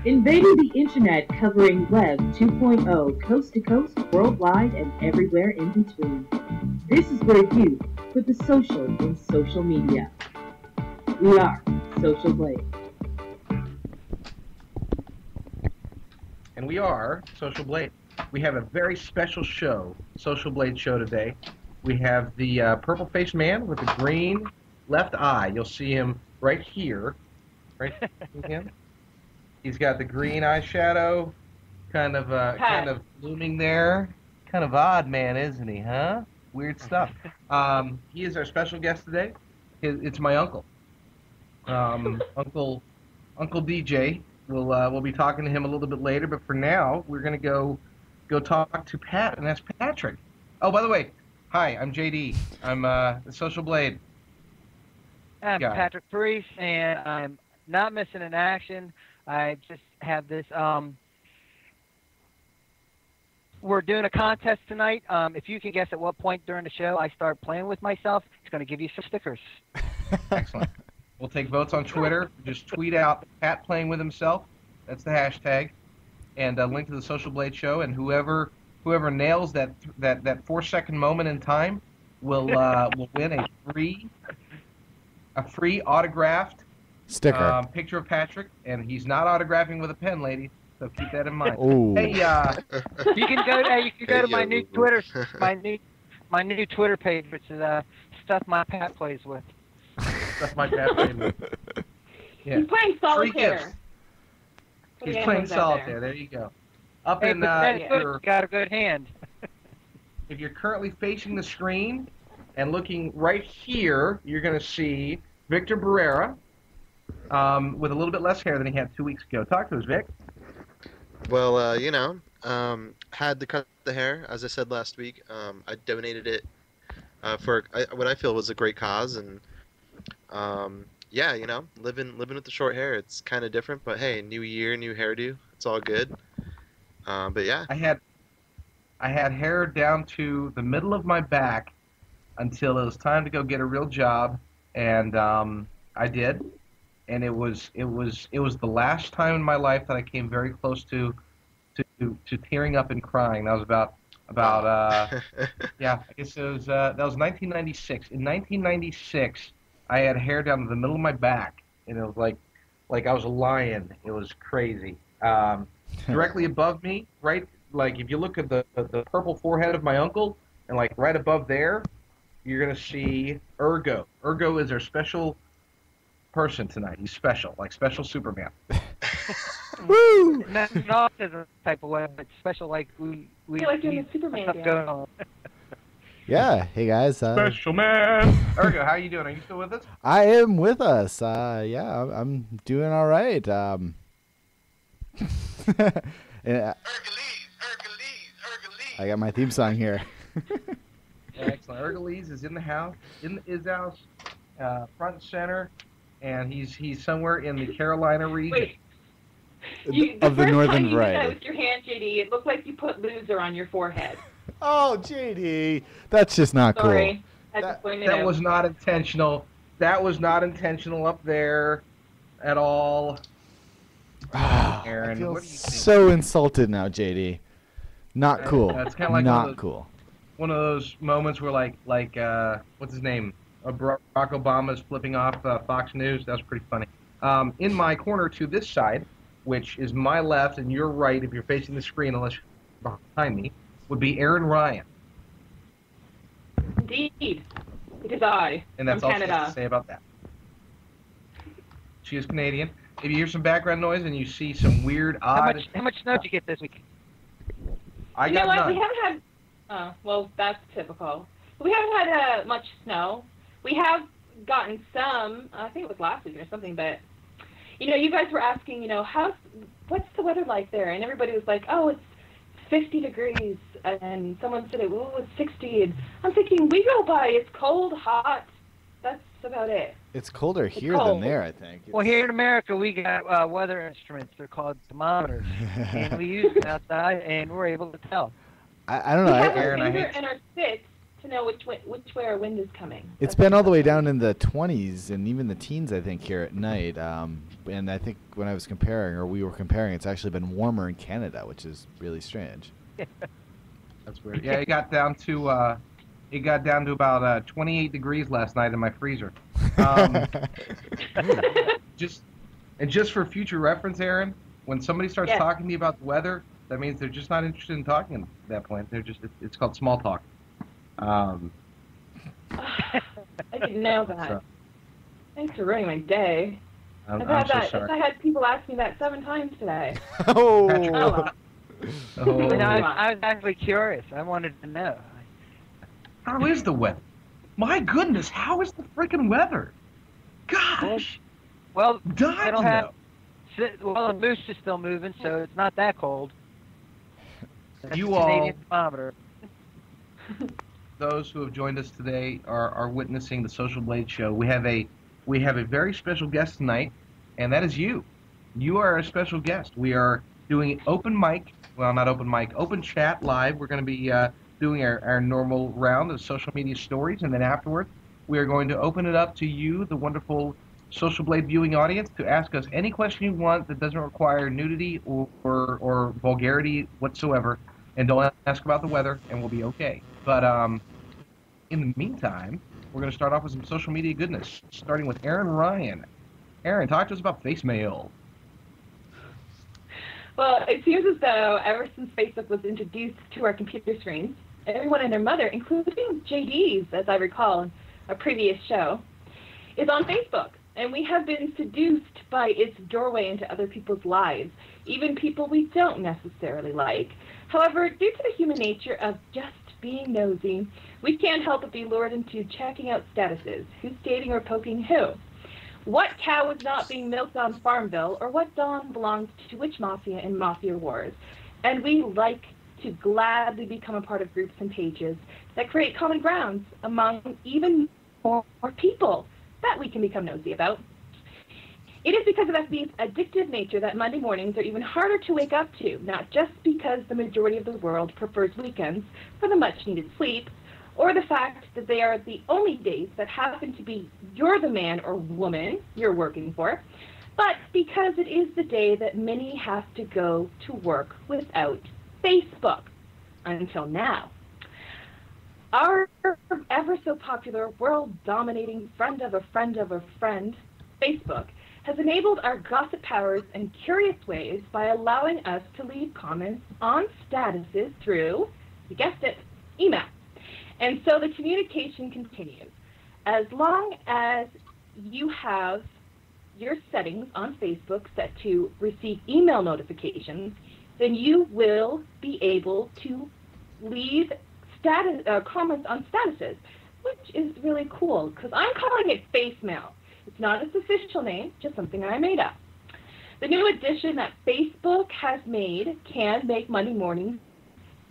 Invading the internet, covering Web 2.0, coast to coast, worldwide, and everywhere in between. This is where you put the social in social media. We are Social Blade. And we are Social Blade. We have a very special show, Social Blade show today. We have the purple-faced man with the green left eye. You'll see him right here. Right here. He's got the green eyeshadow, kind of looming there. Kind of odd man, isn't he? Huh? Weird stuff. He is our special guest today. It's my uncle. Uncle DJ. We'll be talking to him a little bit later, but for now we're gonna go talk to Pat, and that's Patrick. Oh, by the way, hi, I'm JD. I'm the Social Blade. I'm Patrick Priest, and I'm not missing an action. I just have this. We're doing a contest tonight. If you can guess at what point during the show I start playing with myself, it's going to give you some stickers. Excellent. We'll take votes on Twitter. Just tweet out Pat playing with himself. That's the hashtag, and a link to the Social Blade show. And whoever nails that 4-second moment in time will win a free autographed sticker picture of Patrick, and he's not autographing with a pen, ladies. So keep that in mind. Ooh. Hey, you can go to my new Twitter, my new Twitter page, which is stuff my Pat plays with. Stuff my Pat plays with. Yeah. He's playing solitaire. He's playing solitaire. There you go. Up hey, in you got a good hand. If you're currently facing the screen and looking right here, you're going to see Victor Barrera with a little bit less hair than he had 2 weeks ago. Talk to us, Vic. Well, had to cut the hair, as I said last week. I donated it for what I feel was a great cause, and living with the short hair, it's kind of different. But hey, new year, new hairdo, it's all good. But yeah, I had hair down to the middle of my back until it was time to go get a real job, and I did. And it was the last time in my life that I came very close to tearing up and crying. That was about yeah, I guess it was that was 1996. In 1996, I had hair down to the middle of my back, and it was like I was a lion. It was crazy. Directly above me, right, like if you look at the purple forehead of my uncle, and like right above there, you're gonna see Urgo. Urgo is our special person tonight. He's special, like special Superman. Woo! Not an autism type of way, but special like we like doing the Superman stuff going on. Yeah. Hey guys. Special man. Urgo, how you doing? Are you still with us? I am with us. Yeah, I'm doing all right. I got my theme song here. Excellent. Urgolese is in the house, in his house, front and center. And he's somewhere in the Carolina region. Wait. Of the northern variety. You did that variety. with your hand, JD, it looked like you put loser on your forehead. Oh, JD, that's just not Sorry. cool. That was not intentional. That was not intentional up there at all. Aaron, I feel what do you think? so insulted now, JD. Not cool. It's kind of like not cool. One of those moments where like what's his name? Barack Obama's flipping off Fox News. That was pretty funny. In my corner to this side, which is my left and your right if you're facing the screen, unless you're behind me, would be Aaron Ryan. Indeed. It is I. And that's from all she Canada. has to say about that. She is Canadian. If you hear some background noise and you see some weird, odd... How much snow did you get this week? I you got know what? none. We haven't had... Oh, well, that's typical. We haven't had much snow. We have gotten some, I think it was last week or something, but, you guys were asking, what's the weather like there? And everybody was like, oh, it's 50 degrees. And someone said, oh, it's 60. And I'm thinking, we go by, it's cold, hot. That's about it. It's colder here cold. than there, I think. Well, here in America, we got weather instruments. They're called thermometers, and we use them outside, and we're able to tell. I don't know. We have Aaron, our finger and our stick to know which way our wind is coming. It's been all the way down in the 20s and even the teens, I think, here at night. and I think when I was comparing, or we were comparing, it's actually been warmer in Canada, which is really strange. That's weird. Yeah, it got down to about 28 degrees last night in my freezer. Just for future reference, Aaron, when somebody starts talking to me about the weather, that means they're just not interested in talking at that point. They're just it's called small talk. I didn't know that. So, Thanks for ruining my day. I'm I so sorry. had people ask me that 7 times today. Oh. Oh. And I was actually curious. I wanted to know. How is the weather? My goodness, how is the freaking weather? Gosh. Well, I don't know. Well, the moose is still moving, so it's not that cold. That's You the all, Canadian thermometer. those who have joined us today, are witnessing the Social Blade Show. We have a very special guest tonight, and that is you. You are a special guest. We are doing open mic. Well, not open mic, open chat live. We're going to be doing our normal round of social media stories, and then afterwards, we are going to open it up to you, the wonderful Social Blade viewing audience, to ask us any question you want that doesn't require nudity or vulgarity whatsoever, and don't ask about the weather, and we'll be okay. But in the meantime, we're going to start off with some social media goodness, starting with Aaron Ryan. Aaron, talk to us about face mail. Well, it seems as though ever since Facebook was introduced to our computer screens, everyone and their mother, including JD's, as I recall in a previous show, is on Facebook. And we have been seduced by its doorway into other people's lives, even people we don't necessarily like. However, due to the human nature of just being nosy, we can't help but be lured into checking out statuses, who's dating or poking who, what cow is not being milked on Farmville, or what Dawn belongs to which mafia in Mafia Wars. And we like to gladly become a part of groups and pages that create common grounds among even more people that we can become nosy about. It is because of FB's addictive nature that Monday mornings are even harder to wake up to, not just because the majority of the world prefers weekends for the much-needed sleep, or the fact that they are the only days that happen to be you're the man or woman you're working for, but because it is the day that many have to go to work without Facebook. Until now. Our ever so popular, world-dominating friend of a friend of a friend, Facebook, has enabled our gossip powers in curious ways by allowing us to leave comments on statuses through, you guessed it, email. And so the communication continues. As long as you have your settings on Facebook set to receive email notifications, then you will be able to leave comments on statuses, which is really cool, because I'm calling it face mail. It's not its official name, just something I made up. The new addition that Facebook has made can make Monday mornings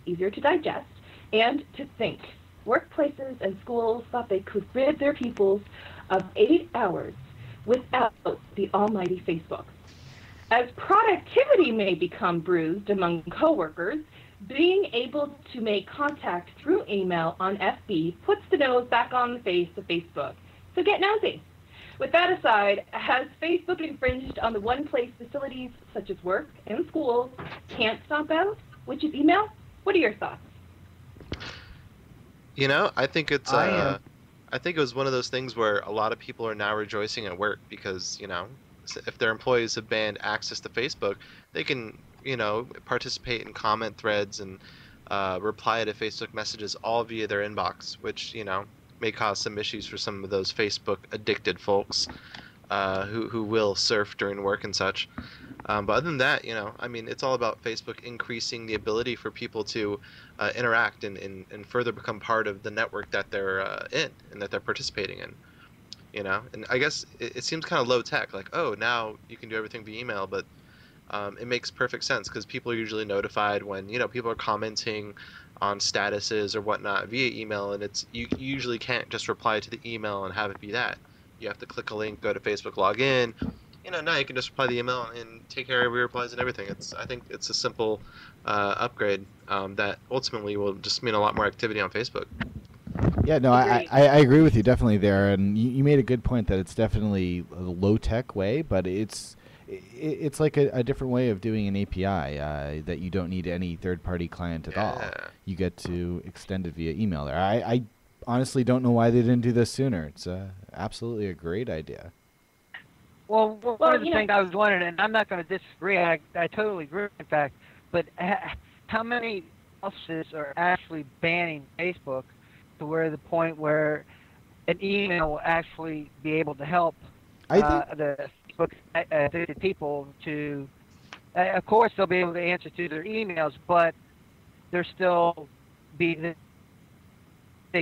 easier to digest and to think. Workplaces and schools thought they could rid their peoples of 8 hours without the almighty Facebook. As productivity may become bruised among coworkers, being able to make contact through email on FB puts the nose back on the face of Facebook. So get nosy. With that aside, has Facebook infringed on the one place facilities such as work and schools can't stomp out, which is email? What are your thoughts? You know, I think it's I think it was one of those things where a lot of people are now rejoicing at work because, you know, if their employees have banned access to Facebook, they can, you know, participate in comment threads and reply to Facebook messages all via their inbox, which, you know, may cause some issues for some of those Facebook addicted folks who will surf during work and such. But other than that, you know, I mean, it's all about Facebook increasing the ability for people to interact and further become part of the network that they're in and that they're participating in. You know, and I guess it seems kind of low tech, like, oh, now you can do everything via email, but it makes perfect sense because people are usually notified when, you know, people are commenting on statuses or whatnot via email, and it's you usually can't just reply to the email and have it be that. You have to click a link, go to Facebook, log in. You know, now you can just reply the email and take care of your replies and everything. I think it's a simple upgrade that ultimately will just mean a lot more activity on Facebook. Yeah, no, I agree with you definitely there, and you made a good point that it's definitely a low-tech way, but it's it's like a different way of doing an API that you don't need any third-party client at all. You get to extend it via email there. I honestly don't know why they didn't do this sooner. It's absolutely a great idea. Well, one of the things I was wondering, and I'm not going to disagree, I totally agree, in fact, but how many offices are actually banning Facebook to where the point where an email will actually be able to help the Facebook addicted people to, of course, they'll be able to answer to their emails, but they're still they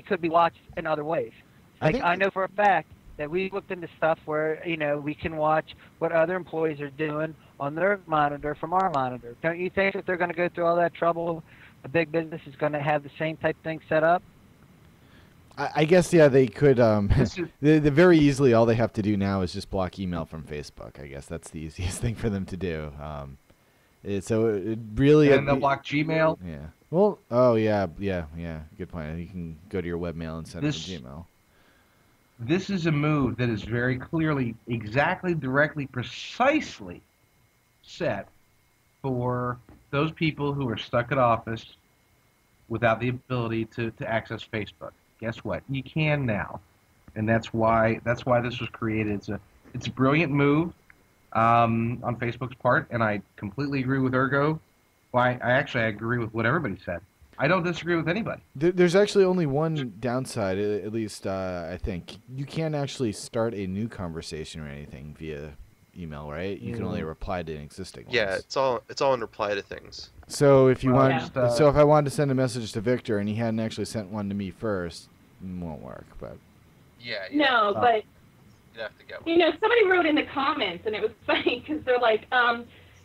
could be watched in other ways. Like I know for a fact that we looked into stuff where, we can watch what other employees are doing on their monitor from our monitor. Don't you think that they're going to go through all that trouble? A big business is going to have the same type thing set up? I guess, yeah, they could. They very easily, all they have to do now is just block email from Facebook. I guess that's the easiest thing for them to do. So it really... And they'll block Gmail? Yeah. Well, yeah. Good point. You can go to your webmail and send it to Gmail. This is a move that is very clearly, exactly, directly, precisely set for those people who are stuck at office without the ability to access Facebook. Guess what? You can now, and that's why this was created. It's a brilliant move on Facebook's part, and I completely agree with Urgo. I agree with what everybody said. I don't disagree with anybody. There's actually only one downside, at least I think. You can't actually start a new conversation or anything via email, right? You can only reply to an existing ones. Yeah, it's all in reply to things. So if you if I wanted to send a message to Victor and he hadn't actually sent one to me first, it won't work. But but you'd have to get one. Somebody wrote in the comments, and it was funny because they're like,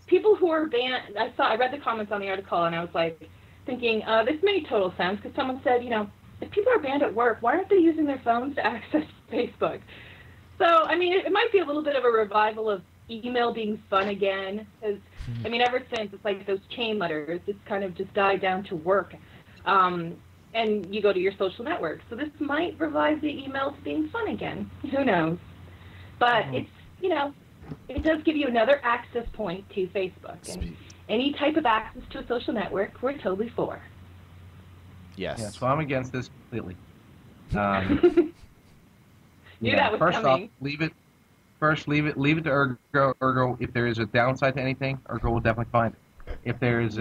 people who are banned. I read the comments on the article, and I was like, thinking, this made total sense, because someone said, if people are banned at work, why aren't they using their phones to access Facebook? So, I mean, it might be a little bit of a revival of email being fun again, because, I mean, ever since, it's like those chain letters, it's kind of just died down to work, and you go to your social network. So this might revive the emails being fun again. Who knows? But it's, it does give you another access point to Facebook. And any type of access to a social network, we're totally for. Yes. Yeah, so I'm against this completely. Knew that was first coming. Off, leave it to Urgo. If there is a downside to anything, Urgo will definitely find it. If there's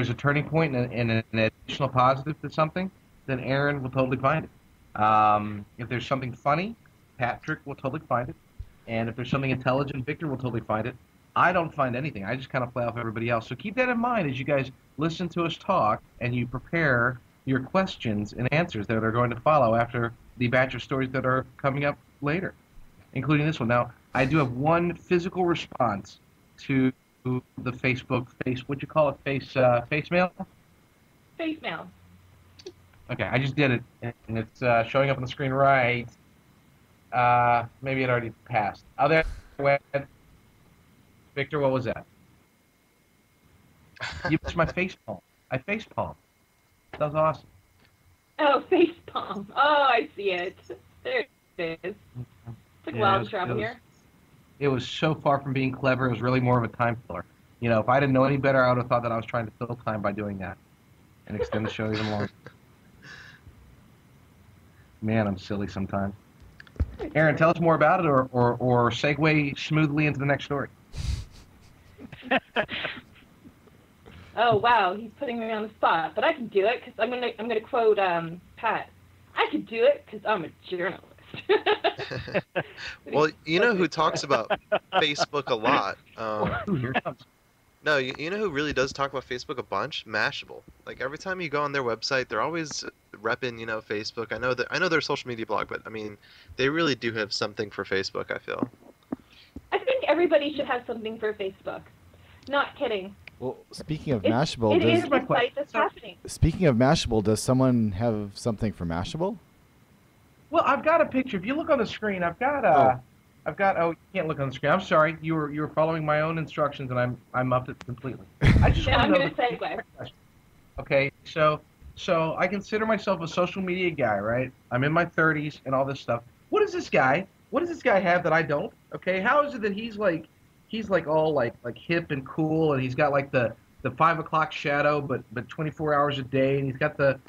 a turning point and an additional positive to something, then Aaron will totally find it. If there's something funny, Patrick will totally find it. And if there's something intelligent, Victor will totally find it. I don't find anything. I just kind of play off everybody else. So keep that in mind as you guys listen to us talk and you prepare your questions and answers that are going to follow after the batch of stories that are coming up later, including this one. Now, I do have one physical response to the Facebook what you call it, face mail? Face mail. Okay, I just did it, and it's showing up on the screen right. Maybe it already passed. Oh, there it went. Victor, what was that? You missed my face palm. I face palm. That was awesome. Oh, face palm. Oh, I see it. There it is. Took a while to travel here. It was so far from being clever. It was really more of a time filler. If I didn't know any better, I would have thought that I was trying to fill time by doing that and extend the show even longer. Man, I'm silly sometimes. Aaron, tell us more about it, or segue smoothly into the next story. Oh wow, he's putting me on the spot, but I can do it because I'm gonna quote Pat. I can do it because I'm a journalist. Well, who talks about Facebook a lot? No, you know who really does talk about Facebook a bunch? Mashable. Like every time you go on their website, they're always repping, Facebook. I know their social media blog, but I mean, they really do have something for Facebook, I feel. I think everybody should have something for Facebook. Not kidding. Well, speaking of Mashable, it is the site that's happening. Speaking of Mashable, does someone have something for Mashable? Well, I've got a picture. If you look on the screen, I've got oh, you can't look on the screen. I'm sorry. You were following my own instructions, and I'm up to it completely. I just I'm want to going to segue. Okay, so I consider myself a social media guy, right? I'm in my 30s and all this stuff. What does this guy have that I don't? Okay, how is it that he's like he's like all like hip and cool, and he's got like the 5 o'clock shadow, but 24 hours a day, and he's got the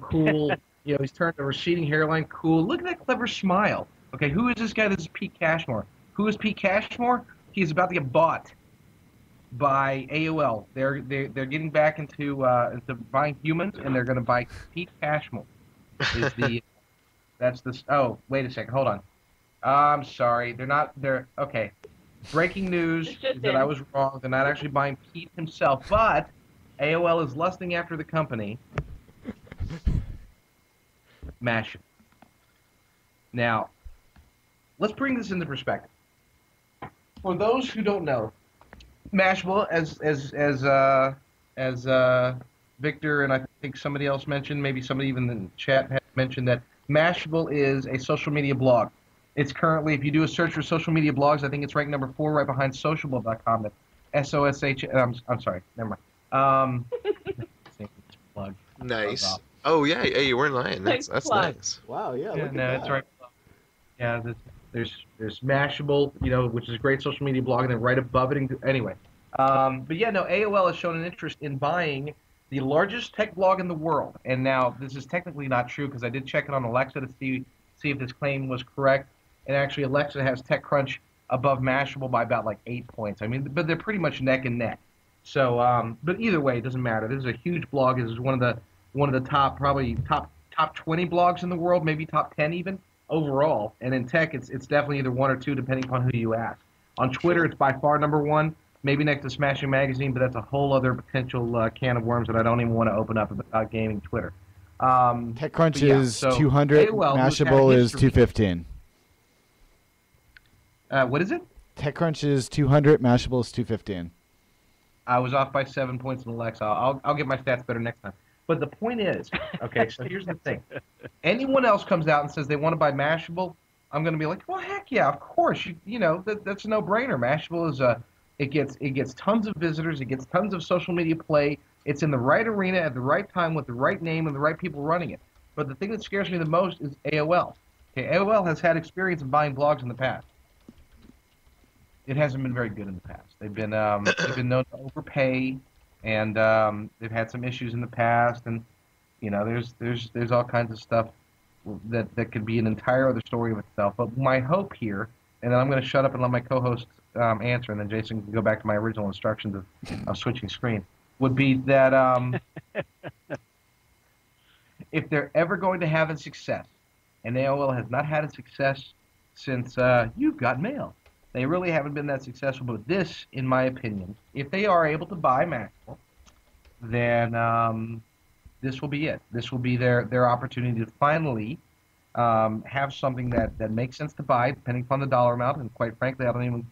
cool, he's turned a receding hairline cool. Look at that clever smile. Okay, who is this guy? This is Pete Cashmore. Who is Pete Cashmore? He's about to get bought by AOL. They're getting back into buying humans, and they're going to buy Pete Cashmore. Oh, wait a second, hold on. I'm sorry, they're okay. Breaking news is that I was wrong. They're not actually buying Pete himself, but AOL is lusting after the company Mashable. Now, let's bring this into perspective. For those who don't know, Mashable, as Victor and I think somebody else mentioned, maybe somebody even in the chat had mentioned, that Mashable is a social media blog. It's currently, if you do a search for social media blogs, I think it's ranked number 4 right behind Sociable.com. S-O-S-H, I'm sorry, never mind. Plug. Nice. Oh, yeah, you weren't lying. That's nice. Wow, yeah, look at no, that. It's right. Yeah, there's Mashable, which is a great social media blog, and then right above it, anyway. But yeah, no, AOL has shown an interest in buying the largest tech blog in the world. And now, this is technically not true, because I did check it on Alexa to see if this claim was correct. And actually, Alexa has TechCrunch above Mashable by about like 8 points. I mean, but they're pretty much neck and neck. So, but either way, it doesn't matter. This is a huge blog. This is one of the top 20 blogs in the world, maybe top 10 even overall. And in tech, it's definitely either 1 or 2, depending upon who you ask. On Twitter, it's by far number 1, maybe next to Smashing Magazine, but that's a whole other potential can of worms that I don't even want to open up about gaming Twitter. TechCrunch is 200. Mashable is 215. What is it? TechCrunch is 200. Mashable is 215. I was off by 7 points in Alexa. I'll get my stats better next time. But the point is, okay, so here's the thing. Anyone else comes out and says they want to buy Mashable, I'm going to be like, well, heck yeah, of course. That's a no-brainer. Mashable is it gets tons of visitors. It gets tons of social media play. It's in the right arena at the right time with the right name and the right people running it. But the thing that scares me the most is AOL. Okay, AOL has had experience in buying blogs in the past. It hasn't been very good in the past. They've been known to overpay, and they've had some issues in the past. And there's all kinds of stuff that could be an entire other story of itself. But my hope here, and then I'm going to shut up and let my co-host answer, and then Jason can go back to my original instructions of switching screen, would be that if they're ever going to have a success, and AOL has not had a success since You've Got Mail. They really haven't been that successful. But this, in my opinion, if they are able to buy Mashable, then this will be it. This will be their opportunity to finally have something that makes sense to buy, depending upon the dollar amount. And quite frankly, I don't even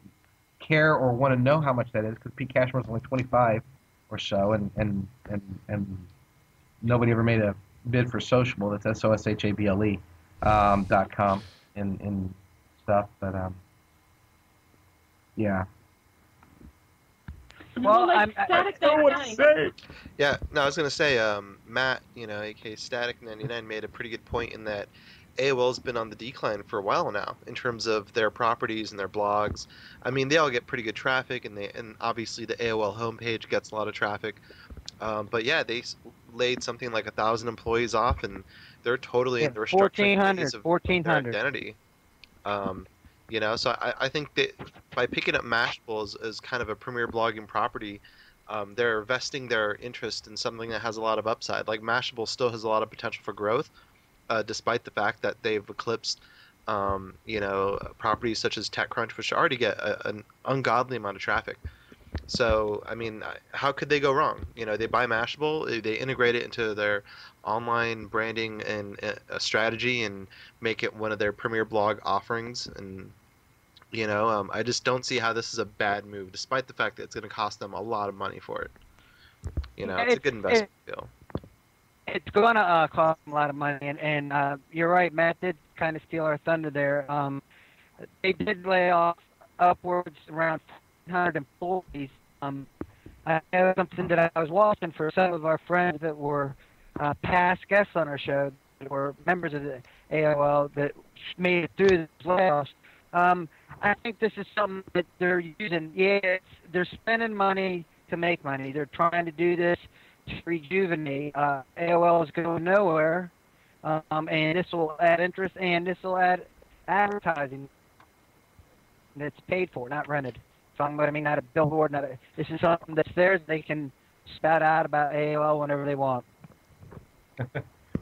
care or want to know how much that is, because Pete Cashmore is only 25 or so, and nobody ever made a bid for Sociable. That's SOSHABLE .com and stuff. But yeah. Well, I don't want to say. Yeah, no, I was gonna say, Matt, aka Static99, made a pretty good point in that AOL's been on the decline for a while now in terms of their properties and their blogs. I mean, they all get pretty good traffic, and obviously the AOL homepage gets a lot of traffic. But yeah, they laid something like 1,000 employees off, and they're totally in the restructuring phase of their identity. So I think that by picking up Mashable as kind of a premier blogging property, they're vesting their interest in something that has a lot of upside. Like, Mashable still has a lot of potential for growth, despite the fact that they've eclipsed, properties such as TechCrunch, which already get an ungodly amount of traffic. So, I mean, how could they go wrong? They buy Mashable, they integrate it into their online branding and strategy and make it one of their premier blog offerings. And, I just don't see how this is a bad move, despite the fact that it's going to cost them a lot of money for it. It's a good investment deal. It's going to cost them a lot of money, and you're right, Matt did kind of steal our thunder there. They did lay off upwards around 100 employees. I know something that I was watching for some of our friends that were past guests on our show, that were members of the AOL that made it through the layoffs. I think this is something that they're using. Yeah, they're spending money to make money. They're trying to do this to rejuvenate. AOL is going nowhere, and this will add interest, and this will add advertising that's paid for, not rented. So I'm what I mean, not a billboard, this is something that's theirs. They can spout out about AOL whenever they want.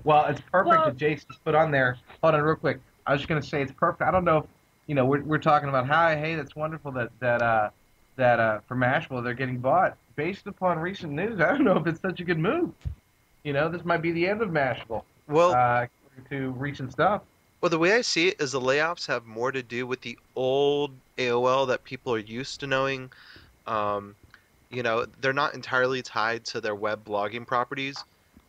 Well, it's perfect that Jason's put on there. Hold on, real quick. I was just going to say it's perfect. I don't know if we're talking about how that's wonderful that for Mashable they're getting bought based upon recent news. I don't know if it's such a good move. This might be the end of Mashable. Well, according to recent stuff. Well, the way I see it is the layoffs have more to do with the old AOL that people are used to knowing. They're not entirely tied to their web blogging properties.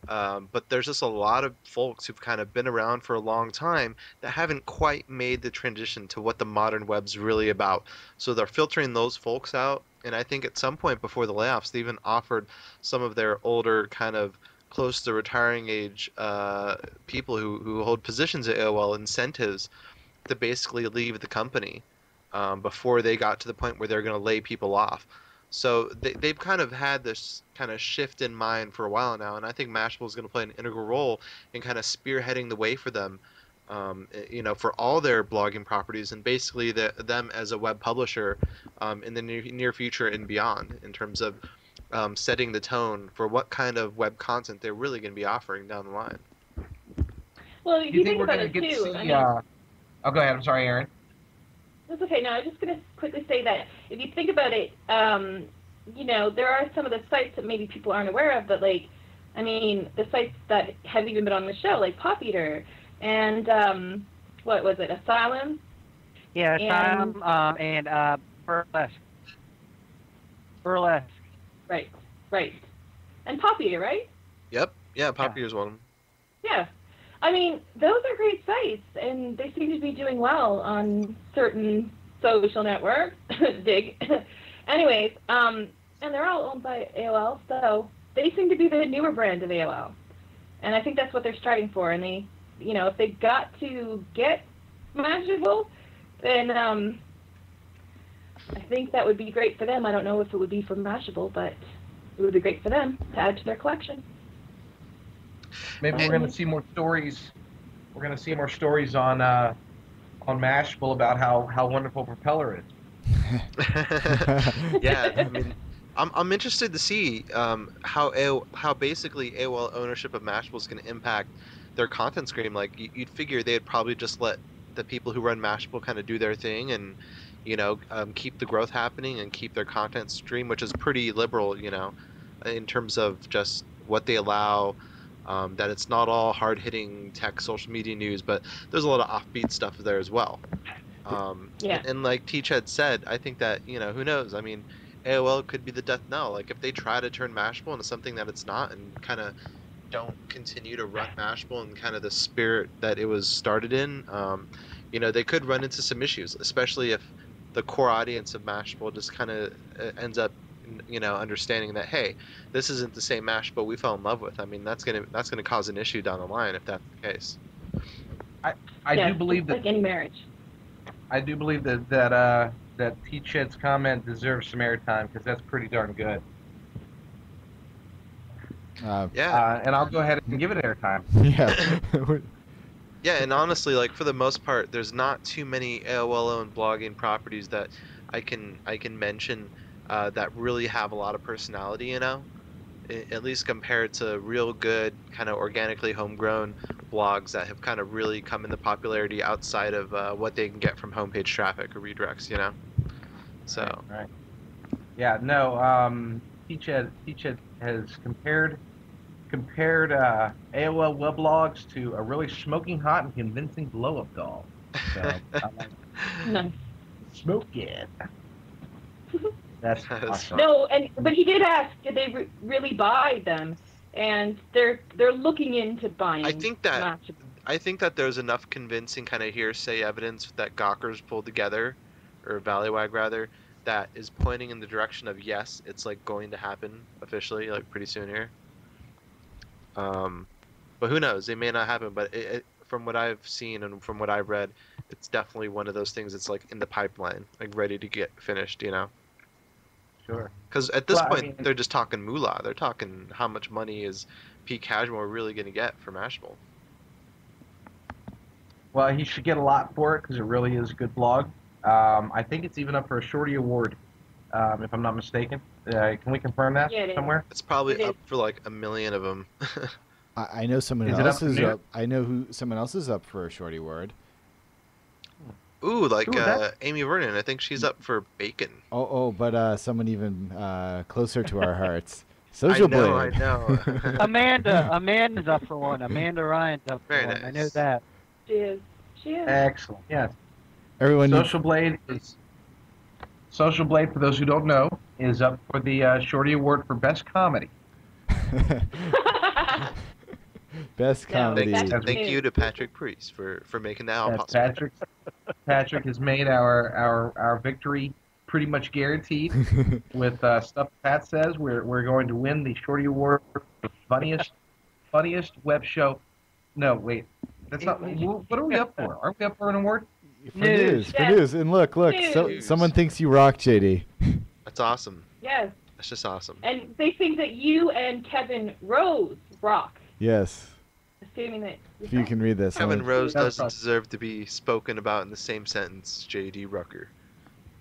But there's just a lot of folks who've kind of been around for a long time that haven't quite made the transition to what the modern web's really about. So they're filtering those folks out. And I think at some point before the layoffs, they even offered some of their older kind of close to retiring age people who hold positions at AOL incentives to basically leave the company before they got to the point where they're going to lay people off. So they've kind of had this kind of shift in mind for a while now, and I think Mashable is going to play an integral role in kind of spearheading the way for them, for all their blogging properties, and basically them as a web publisher in the near future and beyond, in terms of setting the tone for what kind of web content they're really going to be offering down the line. Well, if you think about it too, oh, go ahead. I'm sorry, Aaron. That's okay. No, I was just going to quickly say that if you think about it, there are some of the sites that maybe people aren't aware of, but the sites that have even been on the show, like Pop Eater and what was it, Asylum? Yeah, Asylum and Burlesque. Burlesque. Right. And Pop Eater, right? Yep. Yeah, Pop Eater's one of them. Yeah. Those are great sites, and they seem to be doing well on certain social networks. Dig. Anyways, and they're all owned by AOL, so they seem to be the newer brand of AOL. And I think that's what they're striving for. And they, if they got to get Mashable, then I think that would be great for them. I don't know if it would be for Mashable, but it would be great for them to add to their collection. Maybe we're going to see more stories. We're going to see more stories on Mashable about how wonderful Propeller is. Yeah, I'm interested to see how basically AOL ownership of Mashable is going to impact their content stream. Like you'd figure they'd probably just let the people who run Mashable kind of do their thing and keep the growth happening and keep their content stream, which is pretty liberal, in terms of just what they allow. That it's not all hard-hitting tech social media news, but there's a lot of offbeat stuff there as well. And like Teach had said, I think that, who knows? AOL could be the death knell. Like if they try to turn Mashable into something that it's not and kind of don't continue to run Mashable in kind of the spirit that it was started in, they could run into some issues, especially if the core audience of Mashable just kind of ends up understanding that, hey, this isn't the same Mashable we fell in love with. That's gonna cause an issue down the line if that's the case. I do believe that, like any marriage. I do believe that T-Ched's comment deserves some airtime because that's pretty darn good. And I'll go ahead and give it airtime. Yeah. Yeah, and honestly, like for the most part, there's not too many AOL-owned blogging properties that I can mention that really have a lot of personality, at least compared to real good kind of organically homegrown blogs that have kind of really come into popularity outside of what they can get from homepage traffic or redirects, So. Right. Yeah. No. T-Ched has compared AOL weblogs to a really smoking hot and convincing blow-up doll. So, Nice. Smoke it. That's awesome. No, but he did ask, did they really buy them? And they're looking into buying. I think that there's enough convincing kind of hearsay evidence that Gawker's pulled together, or Valleywag rather, that is pointing in the direction of yes, it's like going to happen officially, like pretty soon here. But who knows? It may not happen. But from what I've seen and from what I've read, it's definitely one of those things that's like in the pipeline, like ready to get finished, you know? Sure. Because at this Well, I point, mean- they're just talking moolah. They're talking how much money is Pete Cashmore really going to get for Mashable. Well, he should get a lot for it because it really is a good blog. I think it's even up for a Shorty Award, if I'm not mistaken. Can we confirm that Yeah, it is. somewhere? It's probably It is. up for like 1 million of them. I know someone Is it up else for is new? up. I know who someone else is up for a shorty word. Ooh, like Ooh, that- Amy Vernon. I think she's up for bacon. But someone even closer to our hearts. I Social know, Blade. I know. Amanda's up for one. Amanda Ryan's up for Very one. I know nice. that. She is. She is. Excellent. Yes. Everyone. Social Blade, for those who don't know, is up for the Shorty Award for Best Comedy. Best No, comedy. that's- Thank you to Patrick Priest for making that all Yes, possible. Patrick has made our victory pretty much guaranteed with stuff Pat says. We're going to win the Shorty Award for the funniest web show. No, wait. That's not. What are we up for? Aren't we up for an award? For news. For Yes. news. And look. So, News. someone thinks you rock, JD. That's awesome. Yes. That's just awesome. And they think that you and Kevin Rose rock. Yes. Assuming that. If you can read this. Kevin Rose That's doesn't awesome. deserve to be spoken about in the same sentence. J.D. Rucker.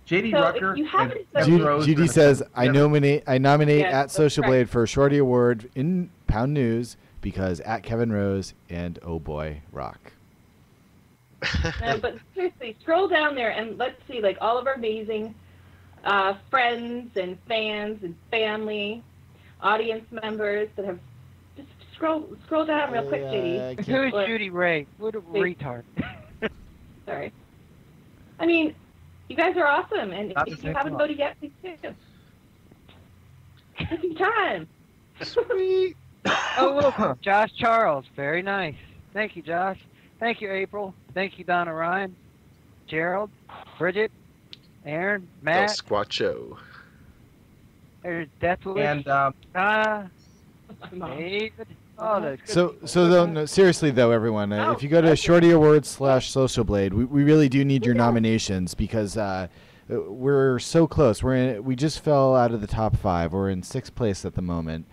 J.D. So if Rucker you haven't and said- Kevin Rose Judy are- says, I nominate Yes, at Social that's Blade for a Shorty Award in Pound News because at Kevin Rose and oh boy, rock. No, but seriously, scroll down there and let's see, like, all of our amazing friends and fans and family, audience members that have just scroll down real quick, JD. Who is Or- Judy Ray? What a retard. Sorry. I mean, you guys are awesome, and Not if the you same haven't one. voted yet, please do. Take your time. Sweet. Oh, look, Josh Charles. Very nice. Thank you, Josh. Thank you, April. Thank you, Donna Ryan, Gerald, Bridget, Aaron, El Matt, Squatcho. there's Deathwish, And Donna, Mom. David. Oh, that's good. So though, no, seriously though, everyone, if you go to Shorty Awards /Social Blade, we really do need your nominations because we're so close. We just fell out of the top 5. We're in 6th place at the moment.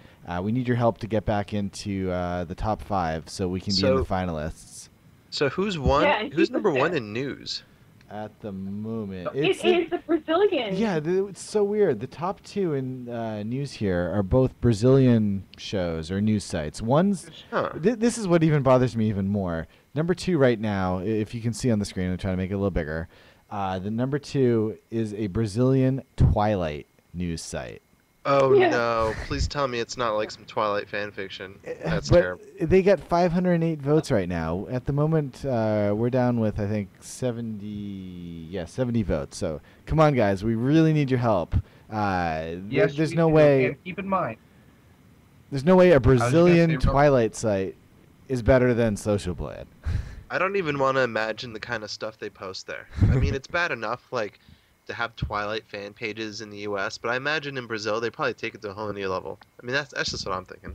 We need your help to get back into the top 5 so we can be in the finalists. So who's one? Yeah, and Who's keep number us 1 there. in news? At the moment, It is the Brazilian. Yeah, it's so weird. The top 2 in news here are both Brazilian shows or news sites. One's Huh. this is what even bothers me even more. Number 2 right now, if you can see on the screen, I'm trying to make it a little bigger. The number 2 is a Brazilian Twilight news site. Oh Yeah. no! Please tell me it's not like some Twilight fan fiction. That's But terrible. they got 508 votes right now. At the moment, we're down with I think 70 votes. So come on, guys, we really need your help. yes, there's we no do. way. And keep in mind, There's no way a gonna Brazilian say real- Twilight site is better than Social Blade. I don't even want to imagine the kind of stuff they post there. I mean, it's bad enough like to have Twilight fan pages in the U.S., but I imagine in Brazil they probably take it to a whole new level. I mean, that's just what I'm thinking.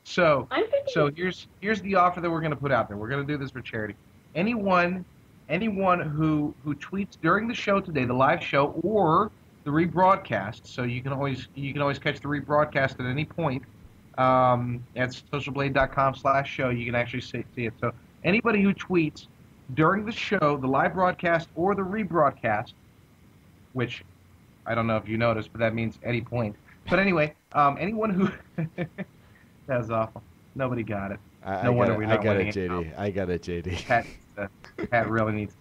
so I'm thinking. So here's the offer that we're going to put out there. We're going to do this for charity. Anyone who tweets during the show today, the live show or the rebroadcast, so you can always catch the rebroadcast at any point at socialblade.com/show. You can actually see it. So anybody who tweets during the show, the live broadcast or the rebroadcast, which I don't know if you noticed, but that means any point. But anyway, anyone who that was awful. Nobody got it. No wonder we're I not got winning it, it. JD. I got it, JD. Pat really needs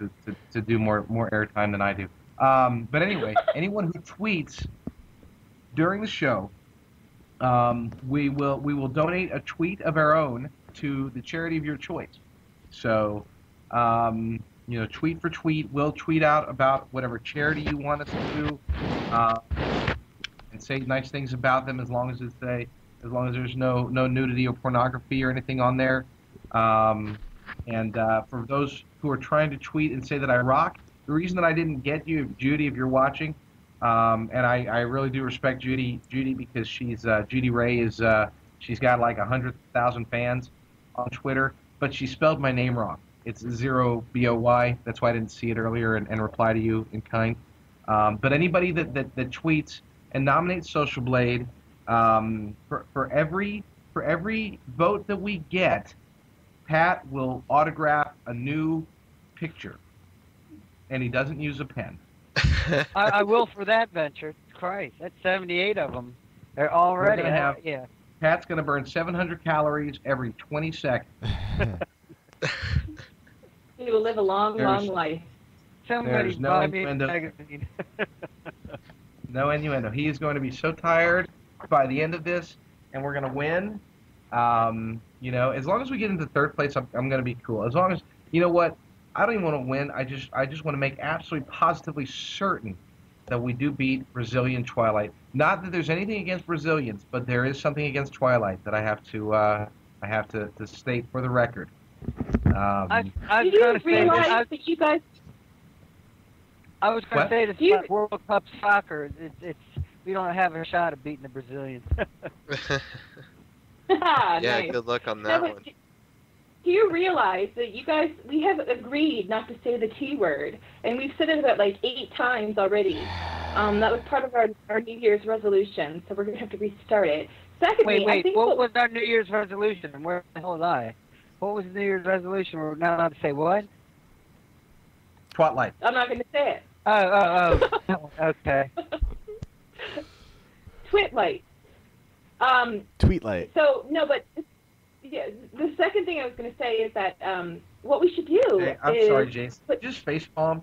to do more airtime than I do. But anyway, anyone who tweets during the show, we will donate a tweet of our own to the charity of your choice. So, tweet for tweet, we'll tweet out about whatever charity you want us to do, and say nice things about them as long as there's no nudity or pornography or anything on there. And for those who are trying to tweet and say that I rock, the reason that I didn't get you, Judy, if you're watching, and I really do respect Judy because she's Judy Ray she's got like 100,000 fans on Twitter, but she spelled my name wrong. It's 0BOY. That's why I didn't see it earlier and reply to you in kind. But anybody that tweets and nominates Social Blade, for every vote that we get, Pat will autograph a new picture, and he doesn't use a pen. I will for that venture. Christ, that's 78 of them. They're already. Yeah. Pat's going to burn 700 calories every 20 seconds. He will live a long life. Somebody buy me a magazine. No innuendo. He is going to be so tired by the end of this, and we're going to win. You know, as long as we get into third place, I'm going to be cool. As long as, you know what, I don't even want to win. I just want to make absolutely positively certain that we do beat Brazilian Twilight. Not that there's anything against Brazilians, but there is something against Twilight that I have to state for the record. I was going to say that you guys. I was going to say this World Cup soccer. It's we don't have a shot of beating the Brazilians. Yeah, nice. Good luck on that one. Do you realize that we have agreed not to say the T word, and we've said it about like 8 times already. That was part of our New Year's resolution, so we're going to have to restart it. Secondly, wait, I think what was our New Year's resolution, and where the hell was I? What was the New Year's resolution? We're not allowed to say what? Twilight. I'm not going to say it. Oh. Okay. Twitlight. Tweetlight. So, no, but yeah, the second thing I was going to say is that what we should do hey, I'm sorry, Jason. Just facepalm.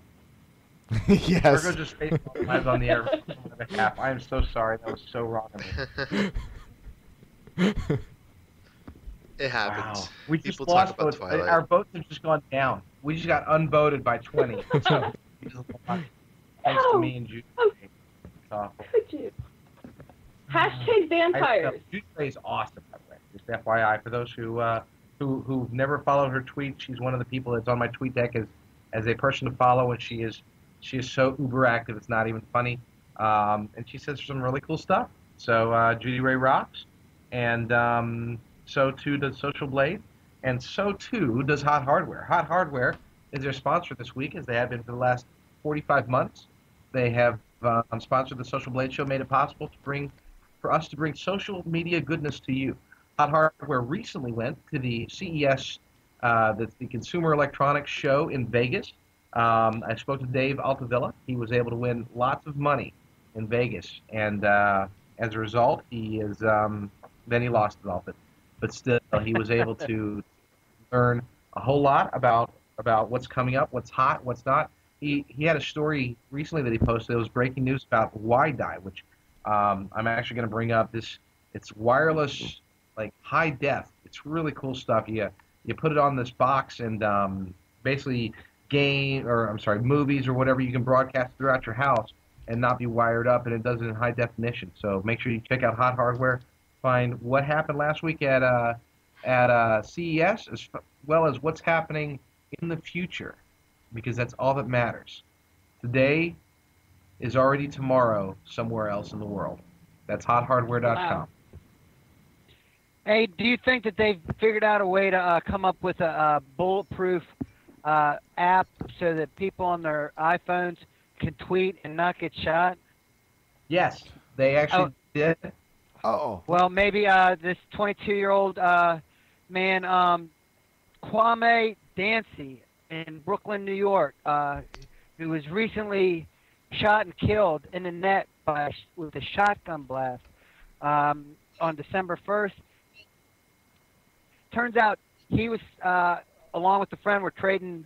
Yes. Urgo just facepalm live on the air for a half. I am so sorry. That was so wrong of me. It happens. Wow. We just People lost talk about votes. Twilight. Our votes have just gone down. We just got unvoted by 20. So, thanks to me and Judy. It's awful. Could you? Hashtag vampires. Judy is awesome, by the way. Just FYI, for those who've never followed her tweets, she's one of the people that's on my tweet deck as a person to follow, and she is so uber active. It's not even funny. And she says some really cool stuff. So Judy Ray rocks, and so too does Social Blade, and so too does Hot Hardware. Hot Hardware is their sponsor this week, as they have been for the last 45 months. They have sponsored the Social Blade Show, made it possible for us to bring social media goodness to you. Hot Hardware recently went to the CES, that's the Consumer Electronics Show in Vegas. I spoke to Dave Altavilla. He was able to win lots of money in Vegas, and as a result, he is then he lost it all. But still, he was able to learn a whole lot about what's coming up, what's hot, what's not. He had a story recently that he posted. It was breaking news about WiDi, which I'm actually going to bring up. It's wireless, like high def. It's really cool stuff. You put it on this box, and basically movies or whatever, you can broadcast throughout your house and not be wired up, and it does it in high definition. So make sure you check out Hot Hardware. Find what happened last week at CES, as well as what's happening in the future, because that's all that matters. Today is already tomorrow somewhere else in the world. That's hothardware.com. Wow. Hey, do you think that they've figured out a way to come up with a bulletproof app so that people on their iPhones can tweet and not get shot? Yes, they actually did. Oh. Well, maybe this 22-year-old man, Kwame Dancy in Brooklyn, New York, who was recently shot and killed in the net with a shotgun blast on December 1st. Turns out he was, along with a friend, were trading,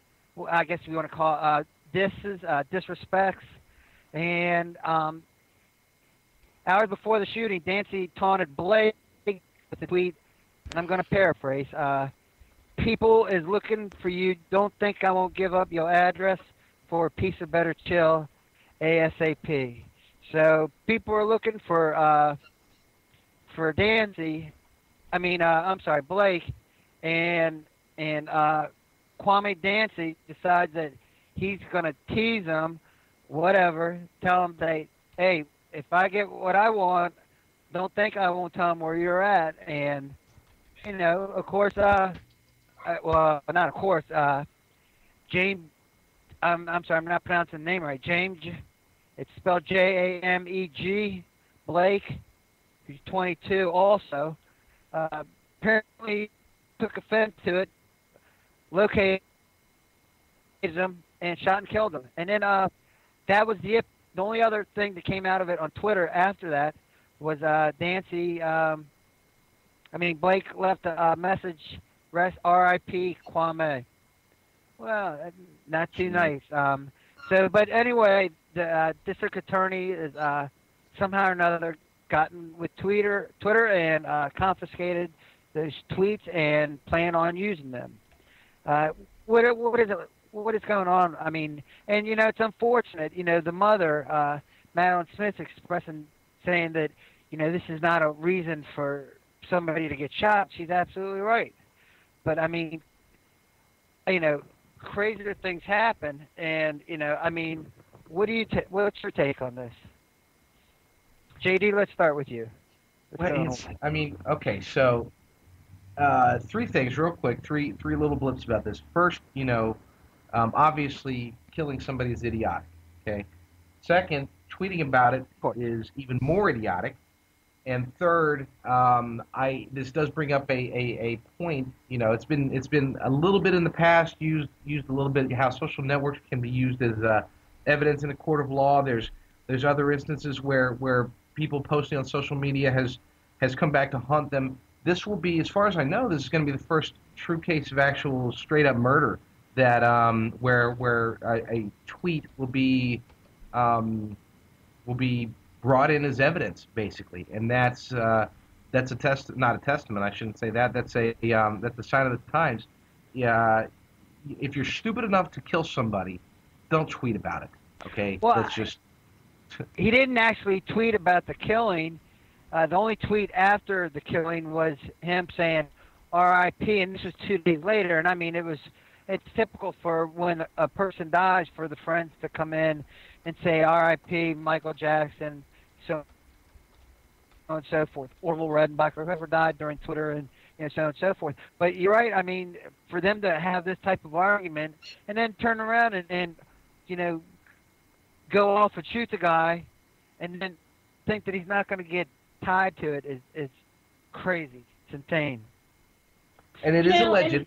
I guess we want to call disrespects, and hours before the shooting, Dancy taunted Blake with a tweet, and I'm going to paraphrase, people is looking for you, don't think I won't give up your address for a piece of better chill ASAP. So people are looking for Dancy, Blake, and Kwame Dancy decides that he's going to tease them, whatever, tell them hey, if I get what I don't think I won't tell them where you're at. And, of course, James. I'm sorry, I'm not pronouncing the name right. James. It's spelled Jameg. Blake, who's 22, also apparently took offense to it, located him, and shot and killed him. And then that was the only other thing that came out of it on Twitter after that was Nancy. Blake left a message, rest R.I.P. Kwame. Well, not too nice. But anyway, the district attorney is somehow or another gotten with Twitter and confiscated those tweets and plan on using them. What is going on? I mean, and it's unfortunate. The mother, Madeline Smith, saying that this is not a reason for somebody to get shot. She's absolutely right. But I mean, crazier things happen, and what's your take on this? JD, let's start with you. Okay, so three things real quick, three little blips about this. First, obviously killing somebody is idiotic, okay? Second, tweeting about it is even more idiotic. And third, this does bring up a point. It's been a little bit in the past used a little bit how social networks can be used as evidence in a court of law. There's other instances where people posting on social media has come back to haunt them. This will be, as far as I know, this is going to be the first true case of actual straight up murder that where a tweet will be brought in as evidence, basically, and that's not a testament. I shouldn't say that. That's a sign of the times. Yeah, if you're stupid enough to kill somebody, don't tweet about it. Okay, well, that's just. He didn't actually tweet about the killing. The only tweet after the killing was him saying R.I.P. and this was 2 days later. And I mean, it's typical for when a person dies for the friends to come in and say R.I.P. Michael Jackson, so on and so forth, Orville Redenbacher, whoever died during Twitter, and so on and so forth. But you're right. I mean, for them to have this type of argument and then turn around and go off and shoot the guy, and then think that he's not going to get tied to it is crazy. It's insane. And it is alleged.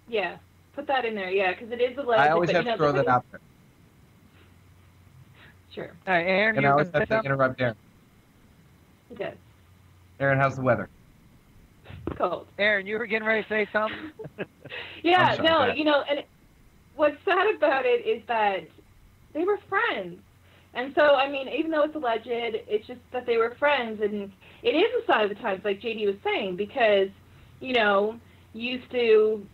Yeah, put that in there. Yeah, because it is alleged. I always have to throw that out there. Sure. All right, Aaron, and I always have to interrupt Aaron. It does. Aaron, how's the weather? Cold. Aaron, you were getting ready to say something? Yeah, and what's sad about it is that they were friends. And so, I mean, even though it's alleged, it's just that they were friends. And it is a sign of the times, like JD was saying, because, used to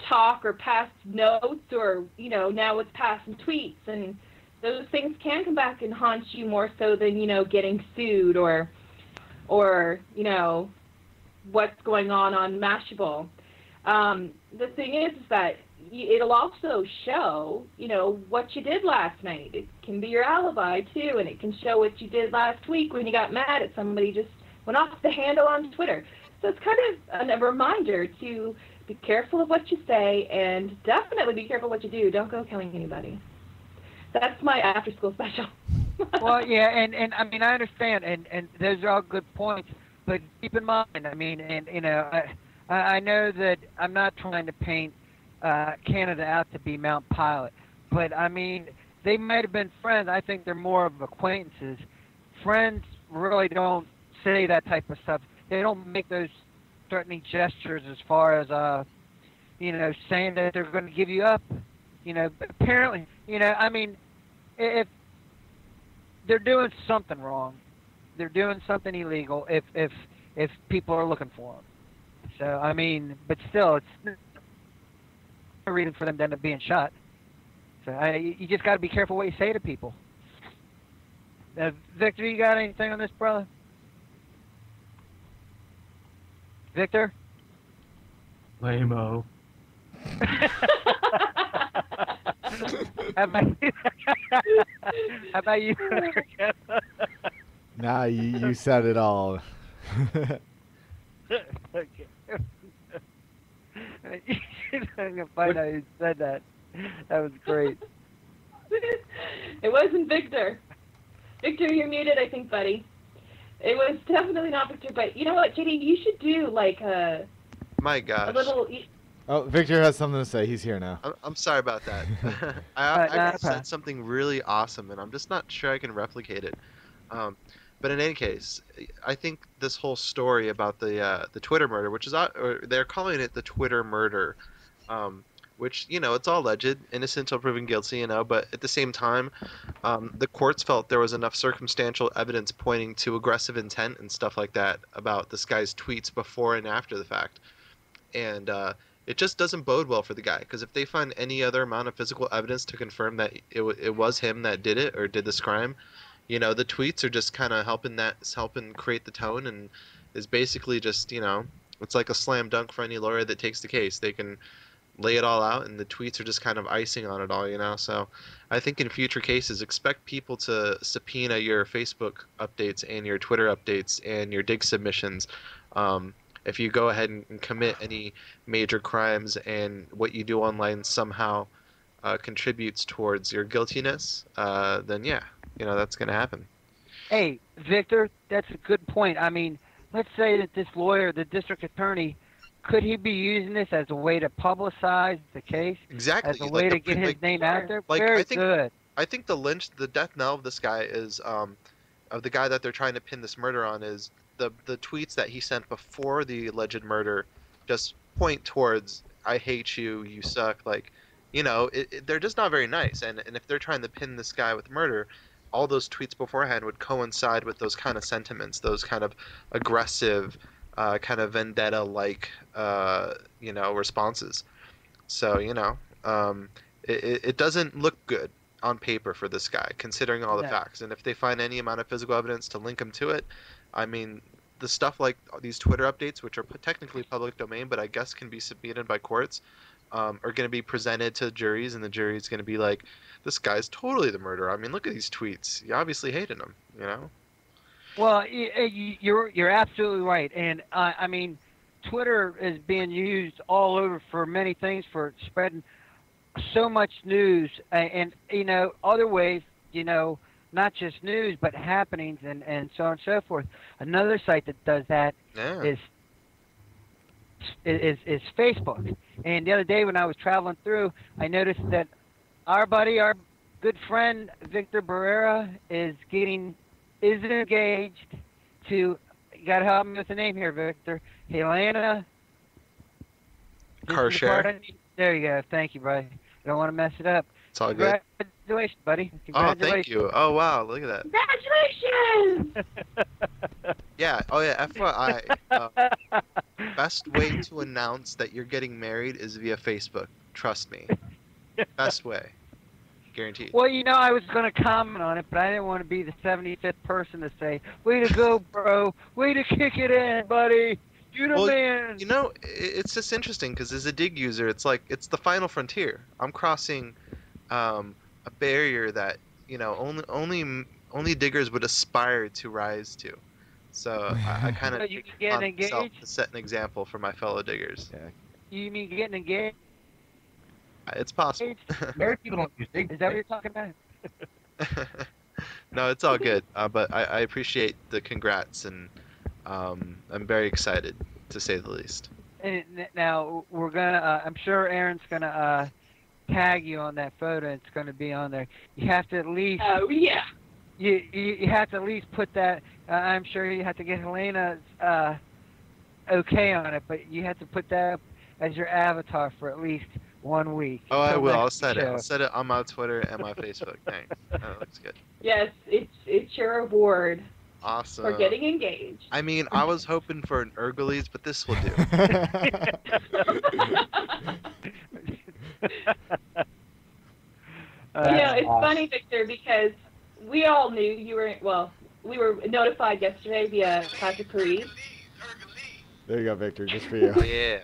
talk or pass notes or, now it's passing tweets. And those things can come back and haunt you more so than, getting sued or what's going on Mashable. The thing is that it'll also show, what you did last night. It can be your alibi, too, and it can show what you did last week when you got mad at somebody just went off the handle on Twitter. So it's kind of a reminder to be careful of what you say and definitely be careful what you do. Don't go killing anybody. That's my after-school special. Well, yeah, and I mean, I understand, and those are all good points, but keep in mind, I mean, and, I know that I'm not trying to paint Canada out to be Mount Pilot, but I mean, they might have been friends. I think they're more of acquaintances. Friends really don't say that type of stuff. They don't make those threatening gestures as far as saying that they're going to give you up. Apparently, I mean, if they're doing something wrong, they're doing something illegal. If people are looking for them. So I mean, but still, it's a reason for them to end up being shot. So you just got to be careful what you say to people. Victor, you got anything on this, brother? Victor? Lame-o. How about you? Nah, you said it all. Okay. I'm gonna find out who said that. That was great. It wasn't Victor. Victor, you're muted, I think, buddy. It was definitely not Victor, but you know what, JD, you should do like a little. Oh, Victor has something to say. He's here now. I'm sorry about that. I said something really awesome, and I'm just not sure I can replicate it. But in any case, I think this whole story about the Twitter murder, which is or they're calling it the Twitter murder, which, you know, it's all alleged, innocent until proven guilty, you know, but at the same time, the courts felt there was enough circumstantial evidence pointing to aggressive intent and stuff like that about this guy's tweets before and after the fact. And it just doesn't bode well for the guy, because if they find any other amount of physical evidence to confirm that it was him that did it or did this crime, you know, the tweets are just kind of helping create the tone, and is basically just, you know, it's like a slam dunk for any lawyer that takes the case. They can lay it all out, and the tweets are just kind of icing on it all, you know. So I think in future cases, expect people to subpoena your Facebook updates and your Twitter updates and your dig submissions. If you go ahead and commit any major crimes and what you do online somehow contributes towards your guiltiness, then yeah, you know, that's going to happen. Hey, Victor, that's a good point. I mean, let's say that this lawyer, the district attorney, could he be using this as a way to publicize the case? Exactly. As a way to get his name out there? Like, Very good. I think the death knell of this guy is, of the guy that they're trying to pin this murder on, is the tweets that he sent before the alleged murder just point towards, I hate you, you suck, like, you know, they're just not very nice. And if they're trying to pin this guy with murder, all those tweets beforehand would coincide with those kind of sentiments, those kind of aggressive, kind of vendetta-like, you know, responses. So, you know, it doesn't look good on paper for this guy, considering all the facts. And if they find any amount of physical evidence to link him to it, I mean, the stuff like these Twitter updates, which are technically public domain, but I guess can be subpoenaed by courts, are going to be presented to juries, and the jury's going to be like, this guy's totally the murderer. I mean, look at these tweets. You obviously hated him, you know? Well, you're absolutely right. And, I mean, Twitter is being used all over for many things, for spreading so much news and, you know, other ways, you know, not just news, but happenings and so on and so forth. Another site that does that is Facebook. And the other day when I was traveling through, I noticed that our good friend Victor Barrera is engaged to, you gotta help me with the name here, Victor, Helena Carshare. There you go. Thank you, buddy. I don't want to mess it up. It's all good. Congratulations, buddy. Oh, thank you. Oh, wow. Look at that. Congratulations! Yeah. Oh, yeah. FYI, best way to announce that you're getting married is via Facebook. Trust me. Best way. Guaranteed. Well, you know, I was going to comment on it, but I didn't want to be the 75th person to say, way to go, bro. Way to kick it in, buddy. You're the man. You know, it's just interesting because as a dig user, it's like, it's the final frontier. I'm crossing a barrier that, you know, only diggers would aspire to rise to. So I kind of on myself to set an example for my fellow diggers. Yeah. You mean getting engaged? It's possible. Married people don't use dig. Is that what you're talking about? No, it's all good. But I appreciate the congrats, and I'm very excited, to say the least. And now we're gonna. I'm sure Aaron's gonna tag you on that photo. It's gonna be on there. You have to at least. Oh yeah. You have to at least put that. I'm sure you have to get Helena's okay on it, but you have to put that as your avatar for at least 1 week. Oh, I will. I'll set it. I'll set it on my Twitter and my Facebook. Thanks. That looks good. Yes, it's your award. Awesome. For getting engaged. I mean, I was hoping for an Urgoles, but this will do. Yeah, it's funny, Victor, because we all knew you were, well, we were notified yesterday via Patrick Paris. There you go, Victor, just for you. Oh, yeah.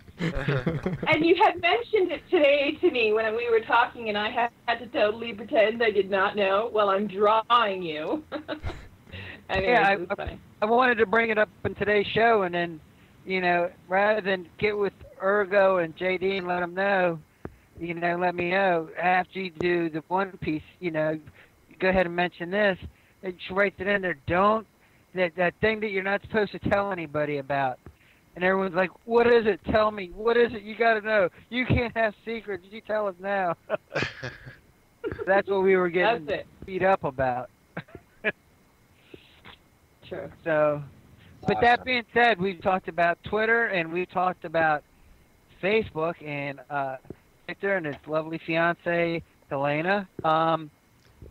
And you had mentioned it today to me when we were talking, and I had to totally pretend I did not know. Well, I'm drawing you. I wanted to bring it up in today's show, and then, you know, rather than get with Urgo and JD and let them know, let me know after you do the One Piece, go ahead and mention this. And she writes it in there. Don't, that thing that you're not supposed to tell anybody about. And everyone's like, what is it? Tell me. What is it? You got to know. You can't have secrets. You tell us now. That's what we were getting beat up about. True. So, but that being said, we've talked about Twitter and we've talked about Facebook and Victor and his lovely fiance, Helena.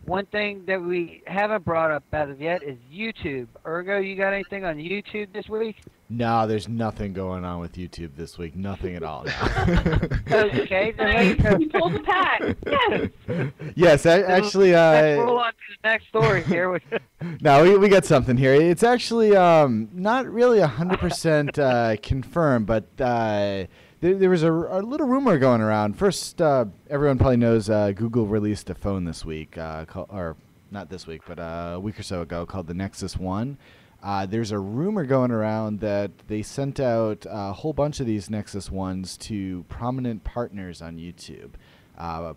One thing that we haven't brought up as of yet is YouTube. Urgo, you got anything on YouTube this week? No, there's nothing going on with YouTube this week. Nothing at all. Okay. You pulled the pack. Yes. Yes, actually. Let's roll on to the next story here. No, we got something here. It's actually not really 100% confirmed, but there was a little rumor going around. First, everyone probably knows Google released a phone this week, or not this week, but a week or so ago, called the Nexus 1. There's a rumor going around that they sent out a whole bunch of these Nexus 1s to prominent partners on YouTube.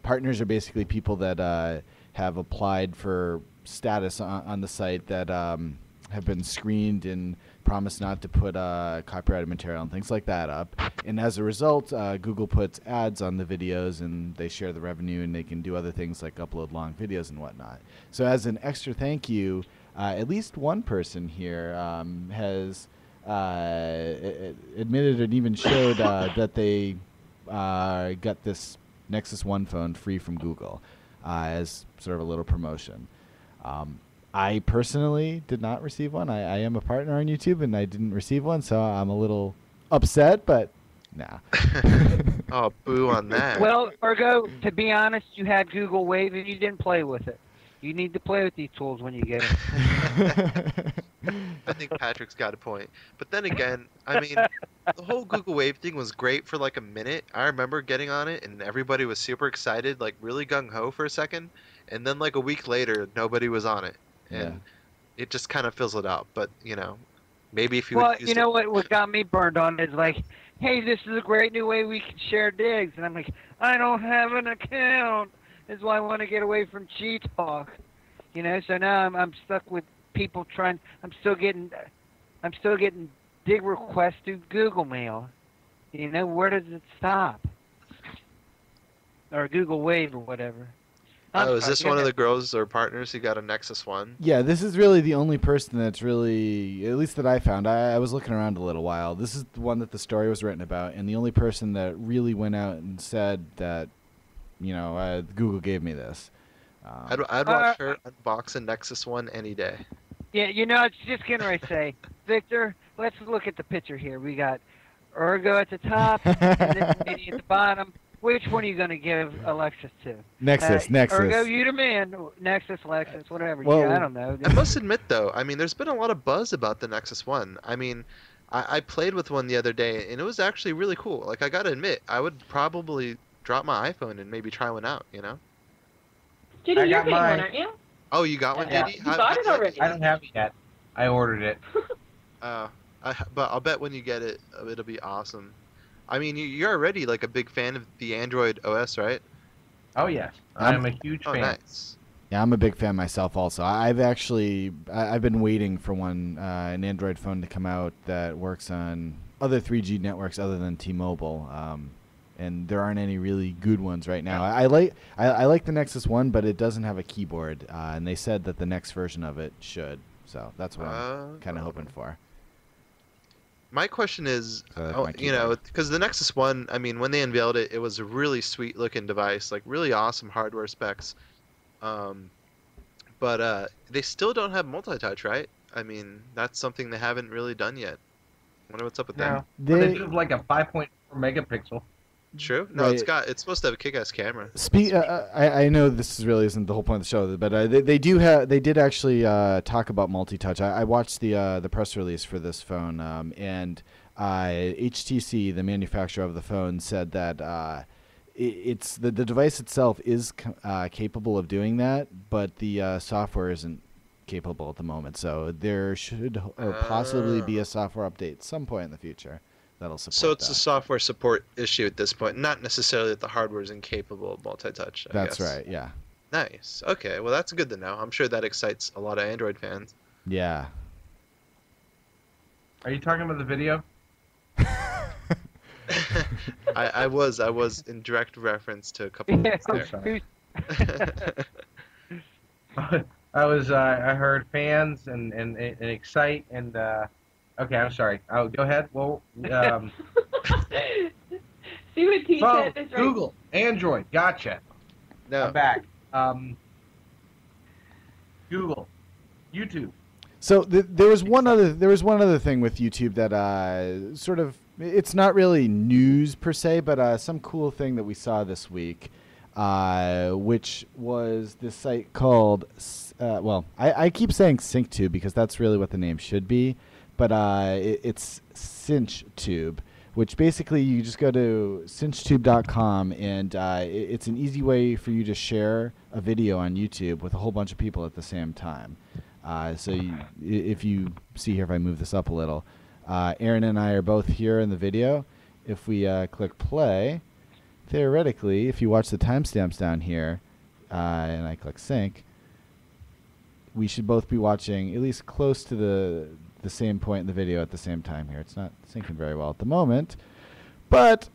Partners are basically people that have applied for status on the site that have been screened and promised not to put copyrighted material and things like that up. And as a result, Google puts ads on the videos and they share the revenue and they can do other things like upload long videos and whatnot. So as an extra thank you, at least one person here has admitted and even showed that they got this Nexus 1 phone free from Google as sort of a little promotion. I personally did not receive one. I am a partner on YouTube, and I didn't receive one, so I'm a little upset, but nah. Oh, boo on that. Well, Urgo, to be honest, you had Google Wave, and you didn't play with it. You need to play with these tools when you get them. I think Patrick's got a point. But then again, I mean, the whole Google Wave thing was great for like a minute. I remember getting on it, and everybody was super excited, like really gung-ho for a second. And then like a week later, nobody was on it. And it just kind of fizzled out. But, maybe if you would use it. What got me burned on is like, hey, this is a great new way we can share digs. And I'm like, I don't have an account. That's why I want to get away from G-Talk. So now I'm stuck with people trying. I'm still getting dig requests through Google Mail. Where does it stop? Or Google Wave or whatever. Is this one of the girls or partners who got a Nexus 1? Yeah, this is really the only person that's really, at least that I found. I was looking around a little while. This is the one that the story was written about, and the only person that really went out and said that, Google gave me this. I'd watch her unbox a Nexus 1 any day. Yeah, I was just getting ready to say, Victor, let's look at the picture here. We got Urgo at the top, and this lady at the bottom. Which one are you going to give Alexis to? Nexus. Urgo, you the man. Nexus, Lexus, whatever. Well, I don't know. I must admit, though, there's been a lot of buzz about the Nexus 1. I played with one the other day, and it was actually really cool. Like, I got to admit, I would probably drop my iPhone and maybe try one out, JD, you're getting one, aren't you? Oh, you got one, JD? You bought it already? I don't have it yet. I ordered it. But I'll bet when you get it, it'll be awesome. You're already like a big fan of the Android OS, right? Oh yes, I'm a huge fan. Nice. Yeah, I'm a big fan myself. Also, I've been waiting for an Android phone to come out that works on other 3G networks other than T-Mobile, and there aren't any really good ones right now. I like the Nexus 1, but it doesn't have a keyboard, and they said that the next version of it should. So that's what I'm kind of hoping for. My question is, because the Nexus 1, when they unveiled it, it was a really sweet looking device, like really awesome hardware specs. But they still don't have multi-touch, right? That's something they haven't really done yet. I wonder what's up with that. They do have like a 5.4 megapixel. True. No, right. It's supposed to have a kick-ass camera. I know this really isn't the whole point of the show, but they did actually talk about multi-touch. I watched the press release for this phone, and HTC, the manufacturer of the phone, said that it's the device itself is capable of doing that, but the software isn't capable at the moment. So there should possibly be a software update at some point in the future. that'll support So it's that. a software support issue at this point, not necessarily that the hardware is incapable of multi-touch. I That's guess. right. Yeah. Nice. Okay. Well, that's good to know. I'm sure that excites a lot of Android fans. Yeah. Are you talking about the video? I was in direct reference to a couple of things there. sorry. I heard fans and excite and okay, I'm sorry. Oh, go ahead. Well, See what T phone, said is right. Google, Android, gotcha. No. I'm back. Google, YouTube. So there was one other thing with YouTube that sort of, it's not really news per se, but some cool thing that we saw this week, which was this site called I keep saying Synchtube because that's really what the name should be, but it's Synchtube, which basically you just go to Synchtube.com and it's an easy way for you to share a video on YouTube with a whole bunch of people at the same time. So if you see here, if I move this up a little, Aaron and I are both here in the video. If we click play, theoretically, if you watch the timestamps down here, and I click sync, we should both be watching at least close to the same point in the video at the same time here. It's not syncing very well at the moment, but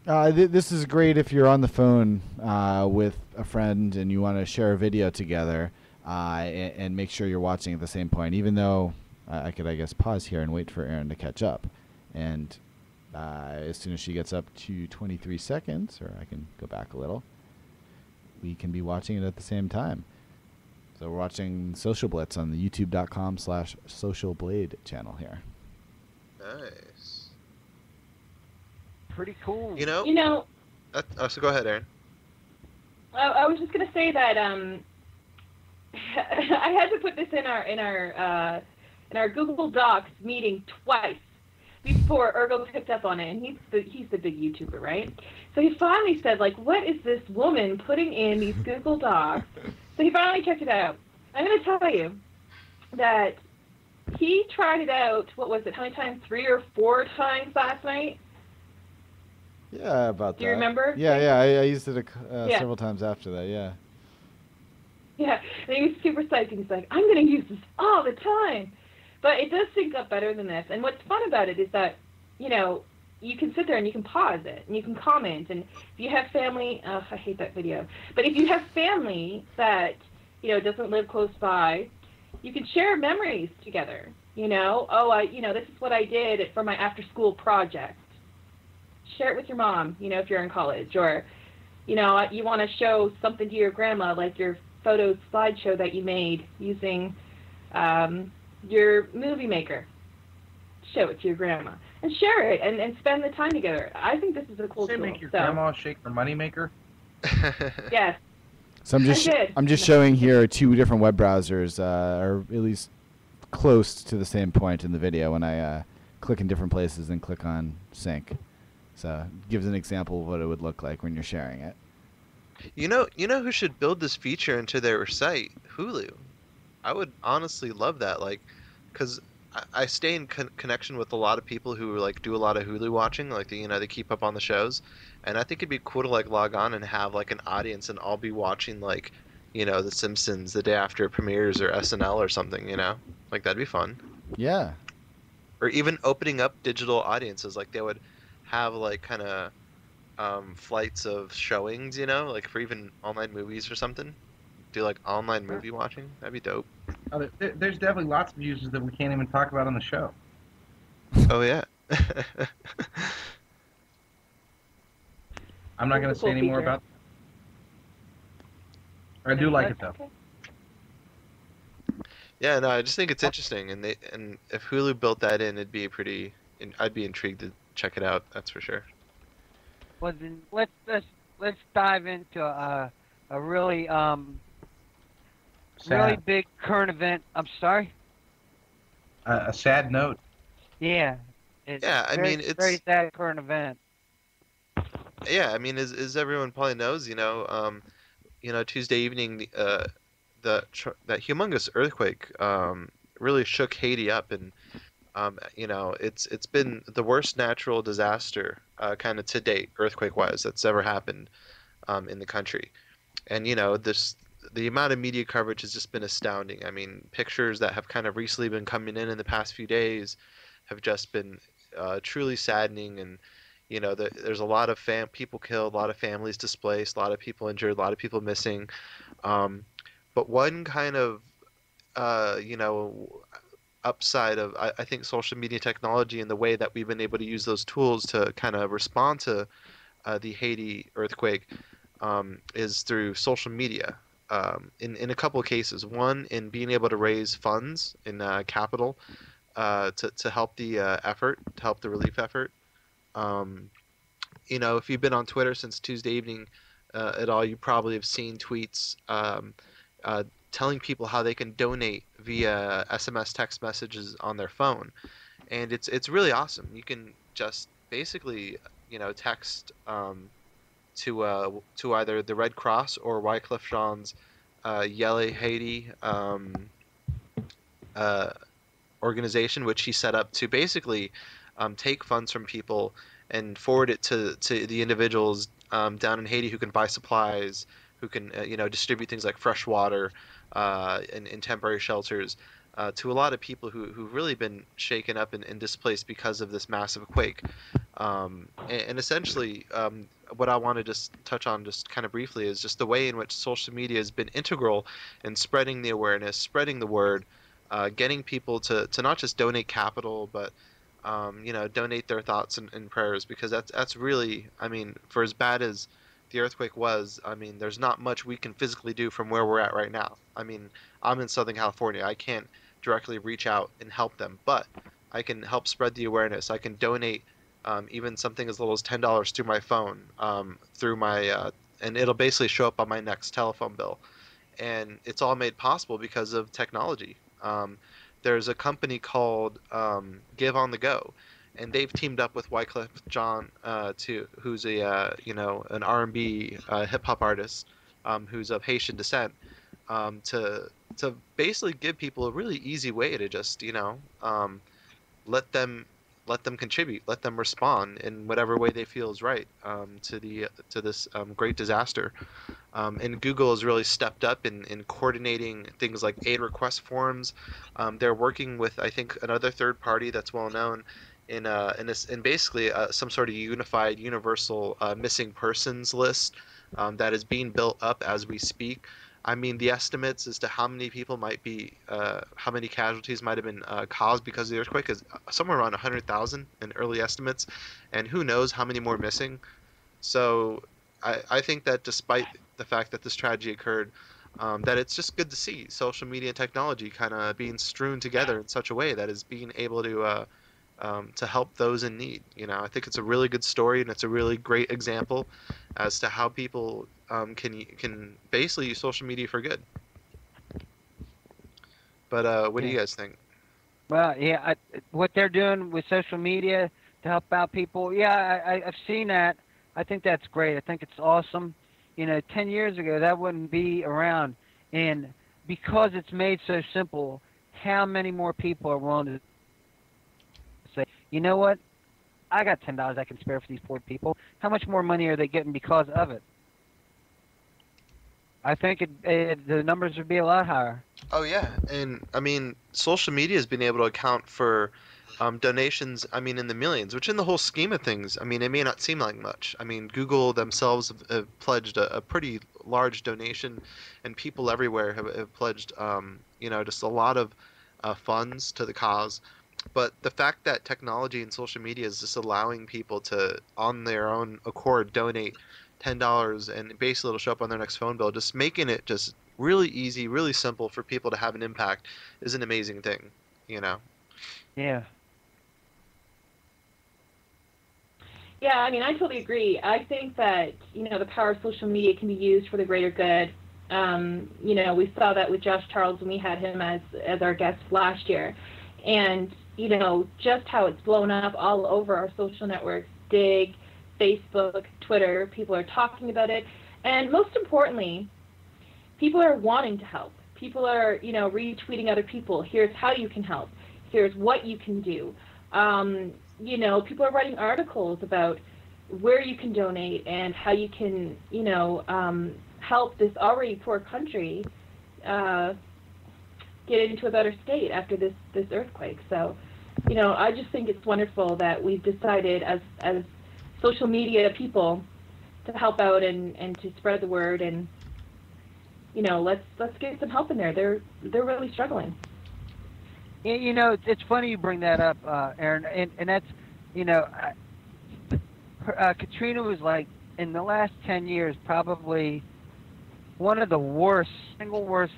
this is great if you're on the phone with a friend and you want to share a video together. And make sure you're watching at the same point, even though I could, I guess, pause here and wait for Erin to catch up. And as soon as she gets up to 23 seconds, or I can go back a little, we can be watching it at the same time. So we're watching Social Blitz on the youtube.com/socialblade channel here. Nice. Pretty cool. You know. So go ahead, Aaron. I was just gonna say that I had to put this in our Google Docs meeting twice before Urgo picked up on it, and he's the big YouTuber, right? So he finally said, like, what is this woman putting in these Google Docs? So he finally checked it out. I'm going to tell you that he tried it out, what was it, how many times? 3 or 4 times last night? Yeah, about that. Do you remember? Yeah, I used it several times after that, yeah. Yeah, and he was super psyched, and he's like, I'm going to use this all the time. But it does sync up better than this. And what's fun about it is that, you can sit there and you can pause it, and you can comment. And if you have family, I hate that video. But if you have family that, doesn't live close by, you can share memories together. This is what I did for my after-school project. Share it with your mom, if you're in college. Or, you want to show something to your grandma, like your photo slideshow that you made using your movie maker. Show it to your grandma and share it and spend the time together. I think this is a cool tool. Make your grandma shake her money maker? Yes. So I'm just showing here 2 different web browsers, or at least close to the same point in the video when I click in different places and click on sync. So it gives an example of what it would look like when you're sharing it. You know who should build this feature into their site? Hulu. I would honestly love that, because I stay in connection with a lot of people who do a lot of Hulu watching, they keep up on the shows, and I think it'd be cool to log on and have an audience and all be watching The Simpsons the day after it premieres or SNL or something, that'd be fun. Yeah. Or even opening up digital audiences, they would have flights of showings, for even online movies or something. Do online movie watching. That'd be dope. Oh, there's definitely lots of uses that we can't even talk about on the show. Oh yeah. I'm not going to say any more about it. I do like it though. Yeah, no, I just think it's interesting, and if Hulu built that in, I'd be intrigued to check it out. That's for sure. Well, then let's dive into a really really big current event. I'm sorry. A sad note. Yeah. It's very sad current event. Yeah, as everyone probably knows, Tuesday evening, that humongous earthquake really shook Haiti up, and You know, it's been the worst natural disaster kind of to date, earthquake-wise, that's ever happened in the country. And you know, the amount of media coverage has just been astounding. I mean, pictures that have kind of recently been coming in the past few days have just been truly saddening. And you know, there's a lot of people killed, a lot of families displaced, a lot of people injured, a lot of people missing. Um, but one kind of you know, upside of I think social media technology and the way that we've been able to use those tools to kind of respond to the Haiti earthquake is through social media. In a couple of cases, one in being able to raise funds in capital to help the effort, to help the relief effort. Um, you know, if you've been on Twitter since Tuesday evening at all, you probably have seen tweets uh, telling people how they can donate via SMS text messages on their phone, and it's really awesome. You can just basically, you know, text to either the Red Cross or Wycliffe Jean's Yele Haiti uh, organization, which he set up to basically take funds from people and forward it to the individuals down in Haiti who can buy supplies, who can you know, distribute things like fresh water in temporary shelters to a lot of people who've really been shaken up and displaced because of this massive quake. And essentially, what I want to just touch on just kind of briefly is just the way in which social media has been integral in spreading the awareness, spreading the word, getting people to not just donate capital, but you know, donate their thoughts and prayers, because that's really, I mean, for as bad as the earthquake was, I mean, there's not much we can physically do from where we're at right now. I mean, I'm in Southern California. I can't directly reach out and help them, but I can help spread the awareness. I can donate even something as little as $10 through my phone, through my, and it'll basically show up on my next telephone bill. And it's all made possible because of technology. There's a company called Give on the Go, and they've teamed up with Wycliffe Jean, who's a you know, an R&B hip hop artist who's of Haitian descent, to basically give people a really easy way to just, you know, let them contribute, let them respond in whatever way they feel is right to this great disaster. And Google has really stepped up in coordinating things like aid request forms. They're working with, I think, another third party that's well known in basically some sort of unified, universal missing persons list that is being built up as we speak. I mean, the estimates as to how many people might be, how many casualties might have been caused because of the earthquake is somewhere around 100,000 in early estimates, and who knows how many more missing. So I think that despite the fact that this tragedy occurred, that it's just good to see social media and technology kind of being strewn together in such a way that is being able to help those in need. You know, I think it's a really good story, and it's a really great example as to how people can basically use social media for good. But what do you guys think? Well, yeah, what they're doing with social media to help out people, yeah, I've seen that. I think that's great. I think it's awesome. You know, 10 years ago, that wouldn't be around. And because it's made so simple, how many more people are willing to say, you know what, I got $10 I can spare for these poor people. How much more money are they getting because of it? I think the numbers would be a lot higher. Oh yeah, and I mean, social media has been able to account for donations, I mean, in the millions, which in the whole scheme of things, I mean, it may not seem like much. I mean, Google themselves have pledged a pretty large donation, and people everywhere have pledged, you know, just a lot of funds to the cause. But the fact that technology and social media is just allowing people to, on their own accord, donate $10 and basically it'll show up on their next phone bill, just making it just really easy, really simple for people to have an impact is an amazing thing, you know? Yeah. Yeah, I mean, I totally agree. I think that, you know, the power of social media can be used for the greater good. You know, we saw that with Josh Charles when we had him as our guest last year. And, you know, just how it's blown up all over our social networks, Dig, Facebook, Twitter, people are talking about it. And most importantly, people are wanting to help. People are, you know, retweeting other people. Here's how you can help. there's what you can do. You know, people are writing articles about where you can donate and how you can, you know, help this already poor country get into a better state after this earthquake. So, you know, I just think it's wonderful that we've decided as social media people to help out and to spread the word, and you know, let's get some help in there. They're really struggling. You know, it's funny you bring that up, Aaron, and that's, you know, Katrina was like, in the last 10 years, probably one of the single worst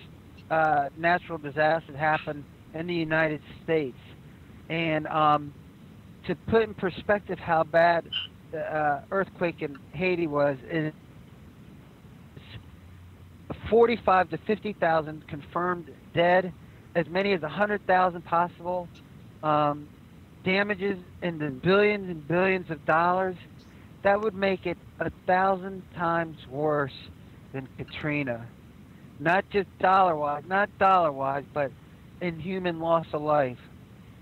natural disasters happened in the United States. And to put in perspective how bad the earthquake in Haiti was, is 45 to 50,000 confirmed dead, as many as 100,000 possible, damages in the billions and billions of dollars. That would make it 1,000 times worse than Katrina. Not just dollar-wise, but in human loss of life.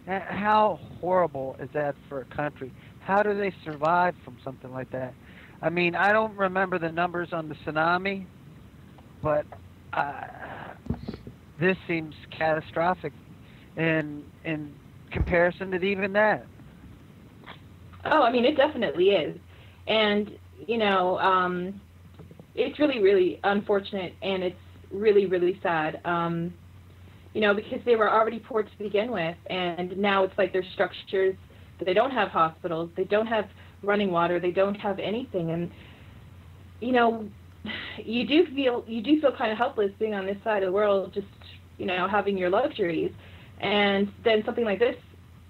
How horrible is that for a country? How do they survive from something like that? I mean, I don't remember the numbers on the tsunami, but this seems catastrophic in comparison to even that. Oh, I mean, it definitely is. And, you know, it's really, really unfortunate, and it's really, really sad, you know, because they were already poor to begin with, and now it's like there's structures that they don't have hospitals, they don't have running water, they don't have anything. And, you know, you do feel kind of helpless being on this side of the world, just, you know, having your luxuries, and then something like this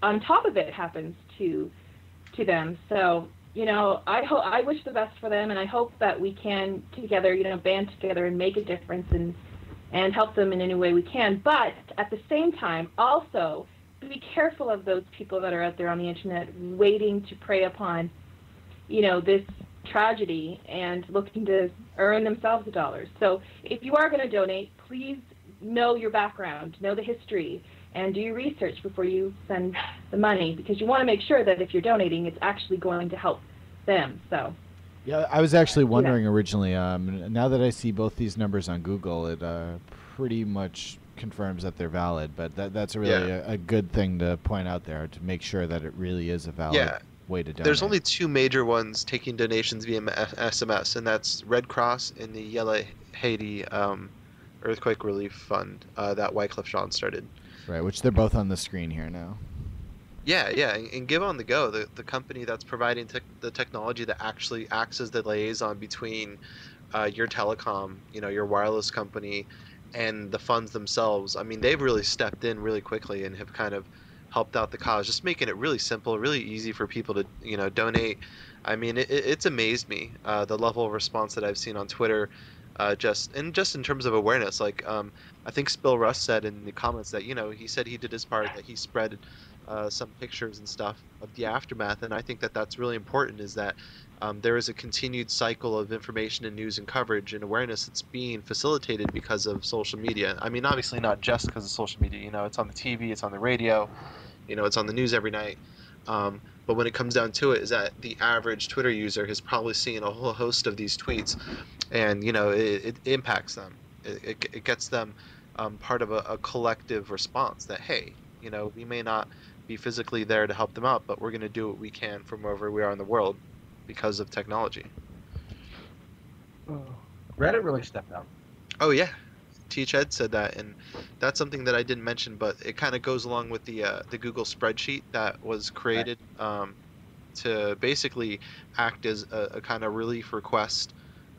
on top of it happens to them. So, you know, I wish the best for them, and I hope that we can together, you know, band together and make a difference and help them in any way we can. But at the same time, also be careful of those people that are out there on the internet waiting to prey upon, you know, this tragedy and looking to earn themselves the dollars. So if you are going to donate, please know your background, know the history, and do your research before you send the money, because you want to make sure that if you're donating, it's actually going to help them. So. Yeah, I was actually wondering originally, now that I see both these numbers on Google, it pretty much confirms that they're valid, but that's really a good thing to point out there, to make sure that it really is a valid way to donate. There's only two major ones taking donations via SMS, and that's Red Cross and the Yellow Haiti Earthquake Relief Fund that Wycliffe Jean started. Right, which they're both on the screen here now. Yeah, and Give on the Go, the company that's providing the technology that actually acts as the liaison between your telecom, you know, your wireless company, and the funds themselves. I mean, they've really stepped in really quickly and have kind of helped out the cause, just making it really simple, really easy for people to, you know, donate. I mean, it's amazed me, the level of response that I've seen on Twitter, just in terms of awareness. Like, I think Spill Russ said in the comments that, you know, he said he did his part, that he spread some pictures and stuff of the aftermath, and I think that that's really important, is that there is a continued cycle of information and news and coverage and awareness that's being facilitated because of social media. I mean, obviously not just because of social media, you know, it's on the TV, it's on the radio, you know, it's on the news every night. But when it comes down to it, is that the average Twitter user has probably seen a whole host of these tweets, and, you know, it impacts them. It gets them part of a collective response that, hey, you know, we may not be physically there to help them out, but we're going to do what we can from wherever we are in the world because of technology. Reddit really stepped up. Oh yeah, Teach Ed said that, and that's something that I didn't mention, but it kind of goes along with the Google spreadsheet that was created to basically act as a kind of relief request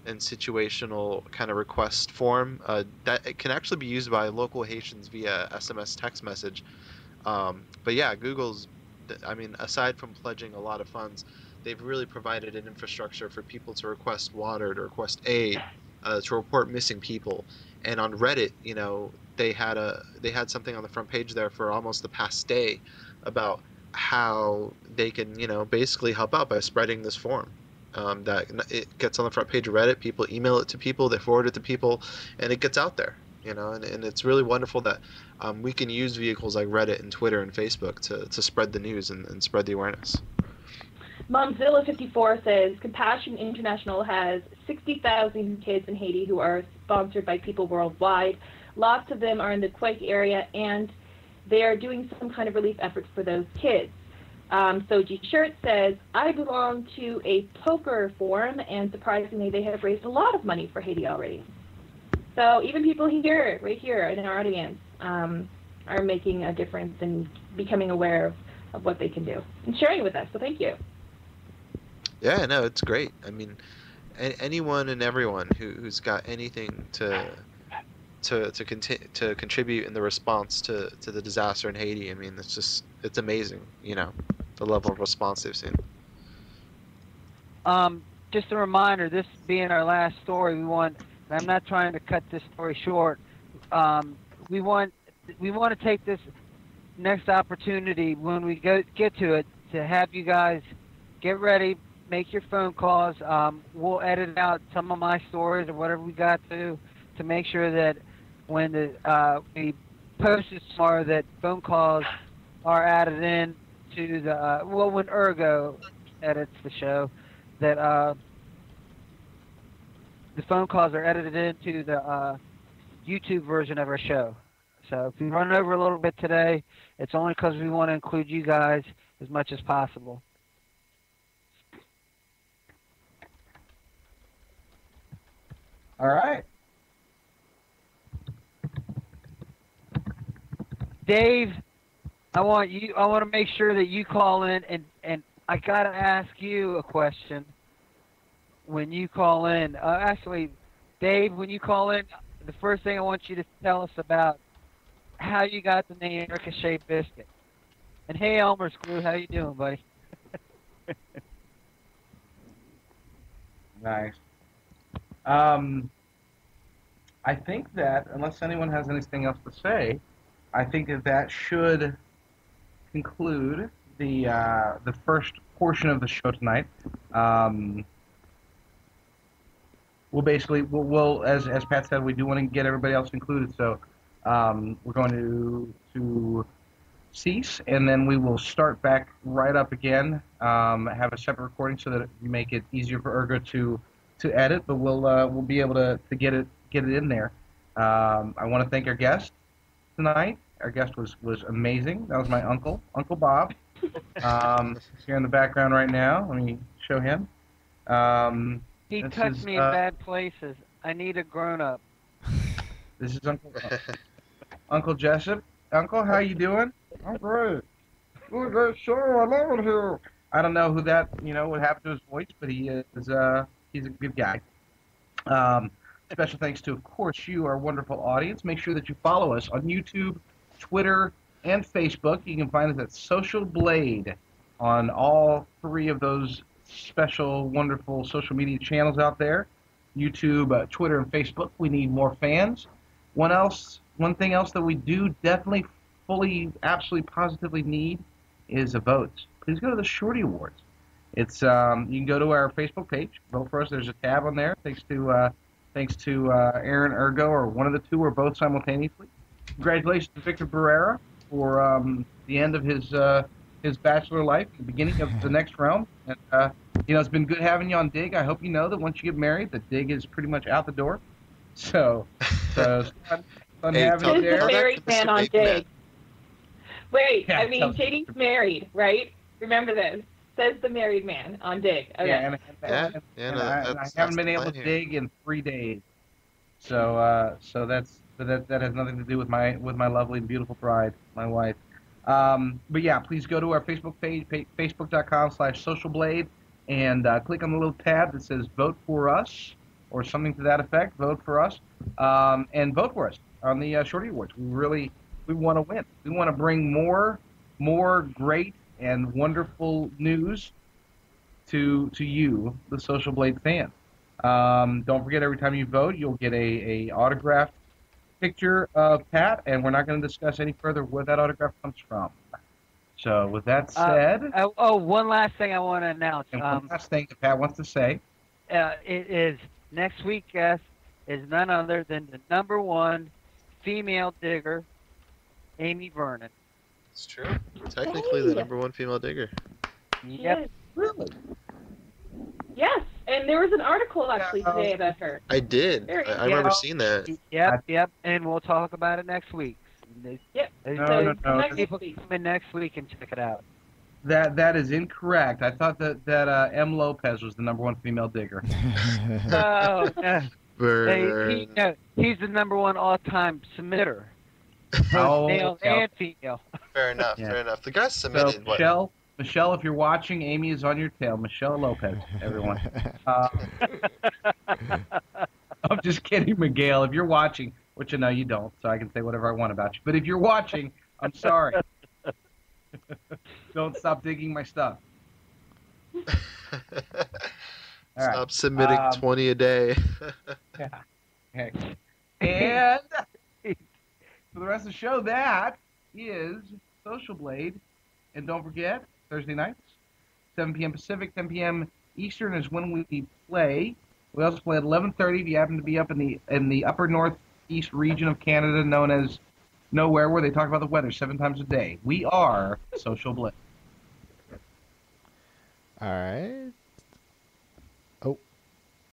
and situational kind of request form that it can actually be used by local Haitians via SMS text message. But yeah, Google's, I mean, aside from pledging a lot of funds, they've really provided an infrastructure for people to request water, to request aid, to report missing people. And on Reddit, you know, they had something on the front page there for almost the past day about how they can, you know, basically help out by spreading this form. That it gets on the front page of Reddit, people email it to people, they forward it to people, and it gets out there, you know, and it's really wonderful that we can use vehicles like Reddit and Twitter and Facebook to spread the news and spread the awareness. Momzilla54 says Compassion International has 60,000 kids in Haiti who are sponsored by people worldwide. Lots of them are in the Quake area, and they are doing some kind of relief efforts for those kids. Soji Shirt says, I belong to a poker forum, and surprisingly, they have raised a lot of money for Haiti already. So even people here, right here in our audience, are making a difference and becoming aware of what they can do and sharing it with us. So thank you. Yeah, no, it's great. I mean, anyone and everyone who's got anything to contribute in the response to the disaster in Haiti. I mean, it's amazing, the level of response they've seen. Just a reminder, this being our last story, and I'm not trying to cut this story short. We want to take this next opportunity when we get to it to have you guys get ready, make your phone calls. We'll edit out some of my stories or whatever we got to make sure that when we post it tomorrow, that phone calls are added in to the when Urgo edits the show, that the phone calls are edited into the YouTube version of our show. So if we run over a little bit today, it's only because we want to include you guys as much as possible. All right. Dave, I want to make sure that you call in, and I got to ask you a question when you call in. Actually, Dave, when you call in, the first thing I want you to tell us about how you got the name Ricochet Biscuit. And hey, Elmer's Glue, how you doing, buddy? Nice. I think that, unless anyone has anything else to say, I think that should conclude the first portion of the show tonight. We'll as Pat said, we do want to get everybody else included, so we're going to cease, and then we will start back right up again. Have a separate recording so that we make it easier for Urgo to edit, but we'll be able to get it in there. I want to thank our guest tonight. Our guest was amazing. That was my uncle, Uncle Bob. Here in the background right now. Let me show him. He touched me in bad places. I need a grown-up. This is Uncle Jessup. Uncle, how you doing? I'm great. Look at that show. I love it here. I don't know who that, what happened to his voice, but he's a good guy. Special thanks to, of course, you, our wonderful audience. Make sure that you follow us on YouTube, Twitter, and Facebook. You can find us at Social Blade on all three of those special, wonderful social media channels out there. YouTube, Twitter, and Facebook. We need more fans. One thing else that we do definitely, fully, absolutely, positively need is a vote. Please go to the Shorty Awards. It's you can go to our Facebook page, vote for us. There's a tab on there. Thanks to Aaron Urgo, or one of the two, or both simultaneously. Congratulations to Victor Barrera for the end of his bachelor life, the beginning of the next realm. And it's been good having you on Dig. I hope you know that once you get married, the Dig is pretty much out the door. So it's fun having you there. The married man on Dig. Wait, Yeah, JD's married, right? Remember this. Says the married man on Dig. Okay. Yeah, and I haven't been able to dig in 3 days. So that has nothing to do with my lovely and beautiful bride, my wife. But yeah, please go to our Facebook page, facebook.com/socialblade, and click on the little tab that says Vote for Us, or something to that effect. Vote for us, and vote for us on the Shorty Awards. We want to win. We want to bring more great and wonderful news to you, the Social Blade fan. Don't forget, every time you vote, you'll get a autographed picture of Pat, and we're not going to discuss any further where that autograph comes from. So with that said... one last thing I want to announce. And one last thing that Pat wants to say. It is next week's guest is none other than the #1 female digger Amy Vernon. It's true. Technically the #1 female digger. Yep. Yes. Really? Yes, and there was an article actually today about her. I did. I remember seeing that. Yep, and we'll talk about it next week. Yep. No. People come in next week and check it out. That is incorrect. I thought that M. Lopez was the #1 female digger. Oh, no. Burn. He's the #1 all-time submitter. Oh, Male and female. Fair enough. Yeah. Fair enough. The guy submitted. So Michelle, if you're watching, Amy is on your tail. Michelle Lopez, everyone. I'm just kidding, Miguel. If you're watching, which I know you don't, so I can say whatever I want about you. But if you're watching, I'm sorry. Don't stop digging my stuff. Stop submitting 20 a day. Yeah. Heck. And for the rest of the show, that is Social Blade. And don't forget, Thursday nights, 7 p.m. Pacific, 10 p.m. Eastern is when we play. We also play at 11:30 if you happen to be up in the upper northeast region of Canada, known as Nowhere, where they talk about the weather 7 times a day. We are Social Blade. All right.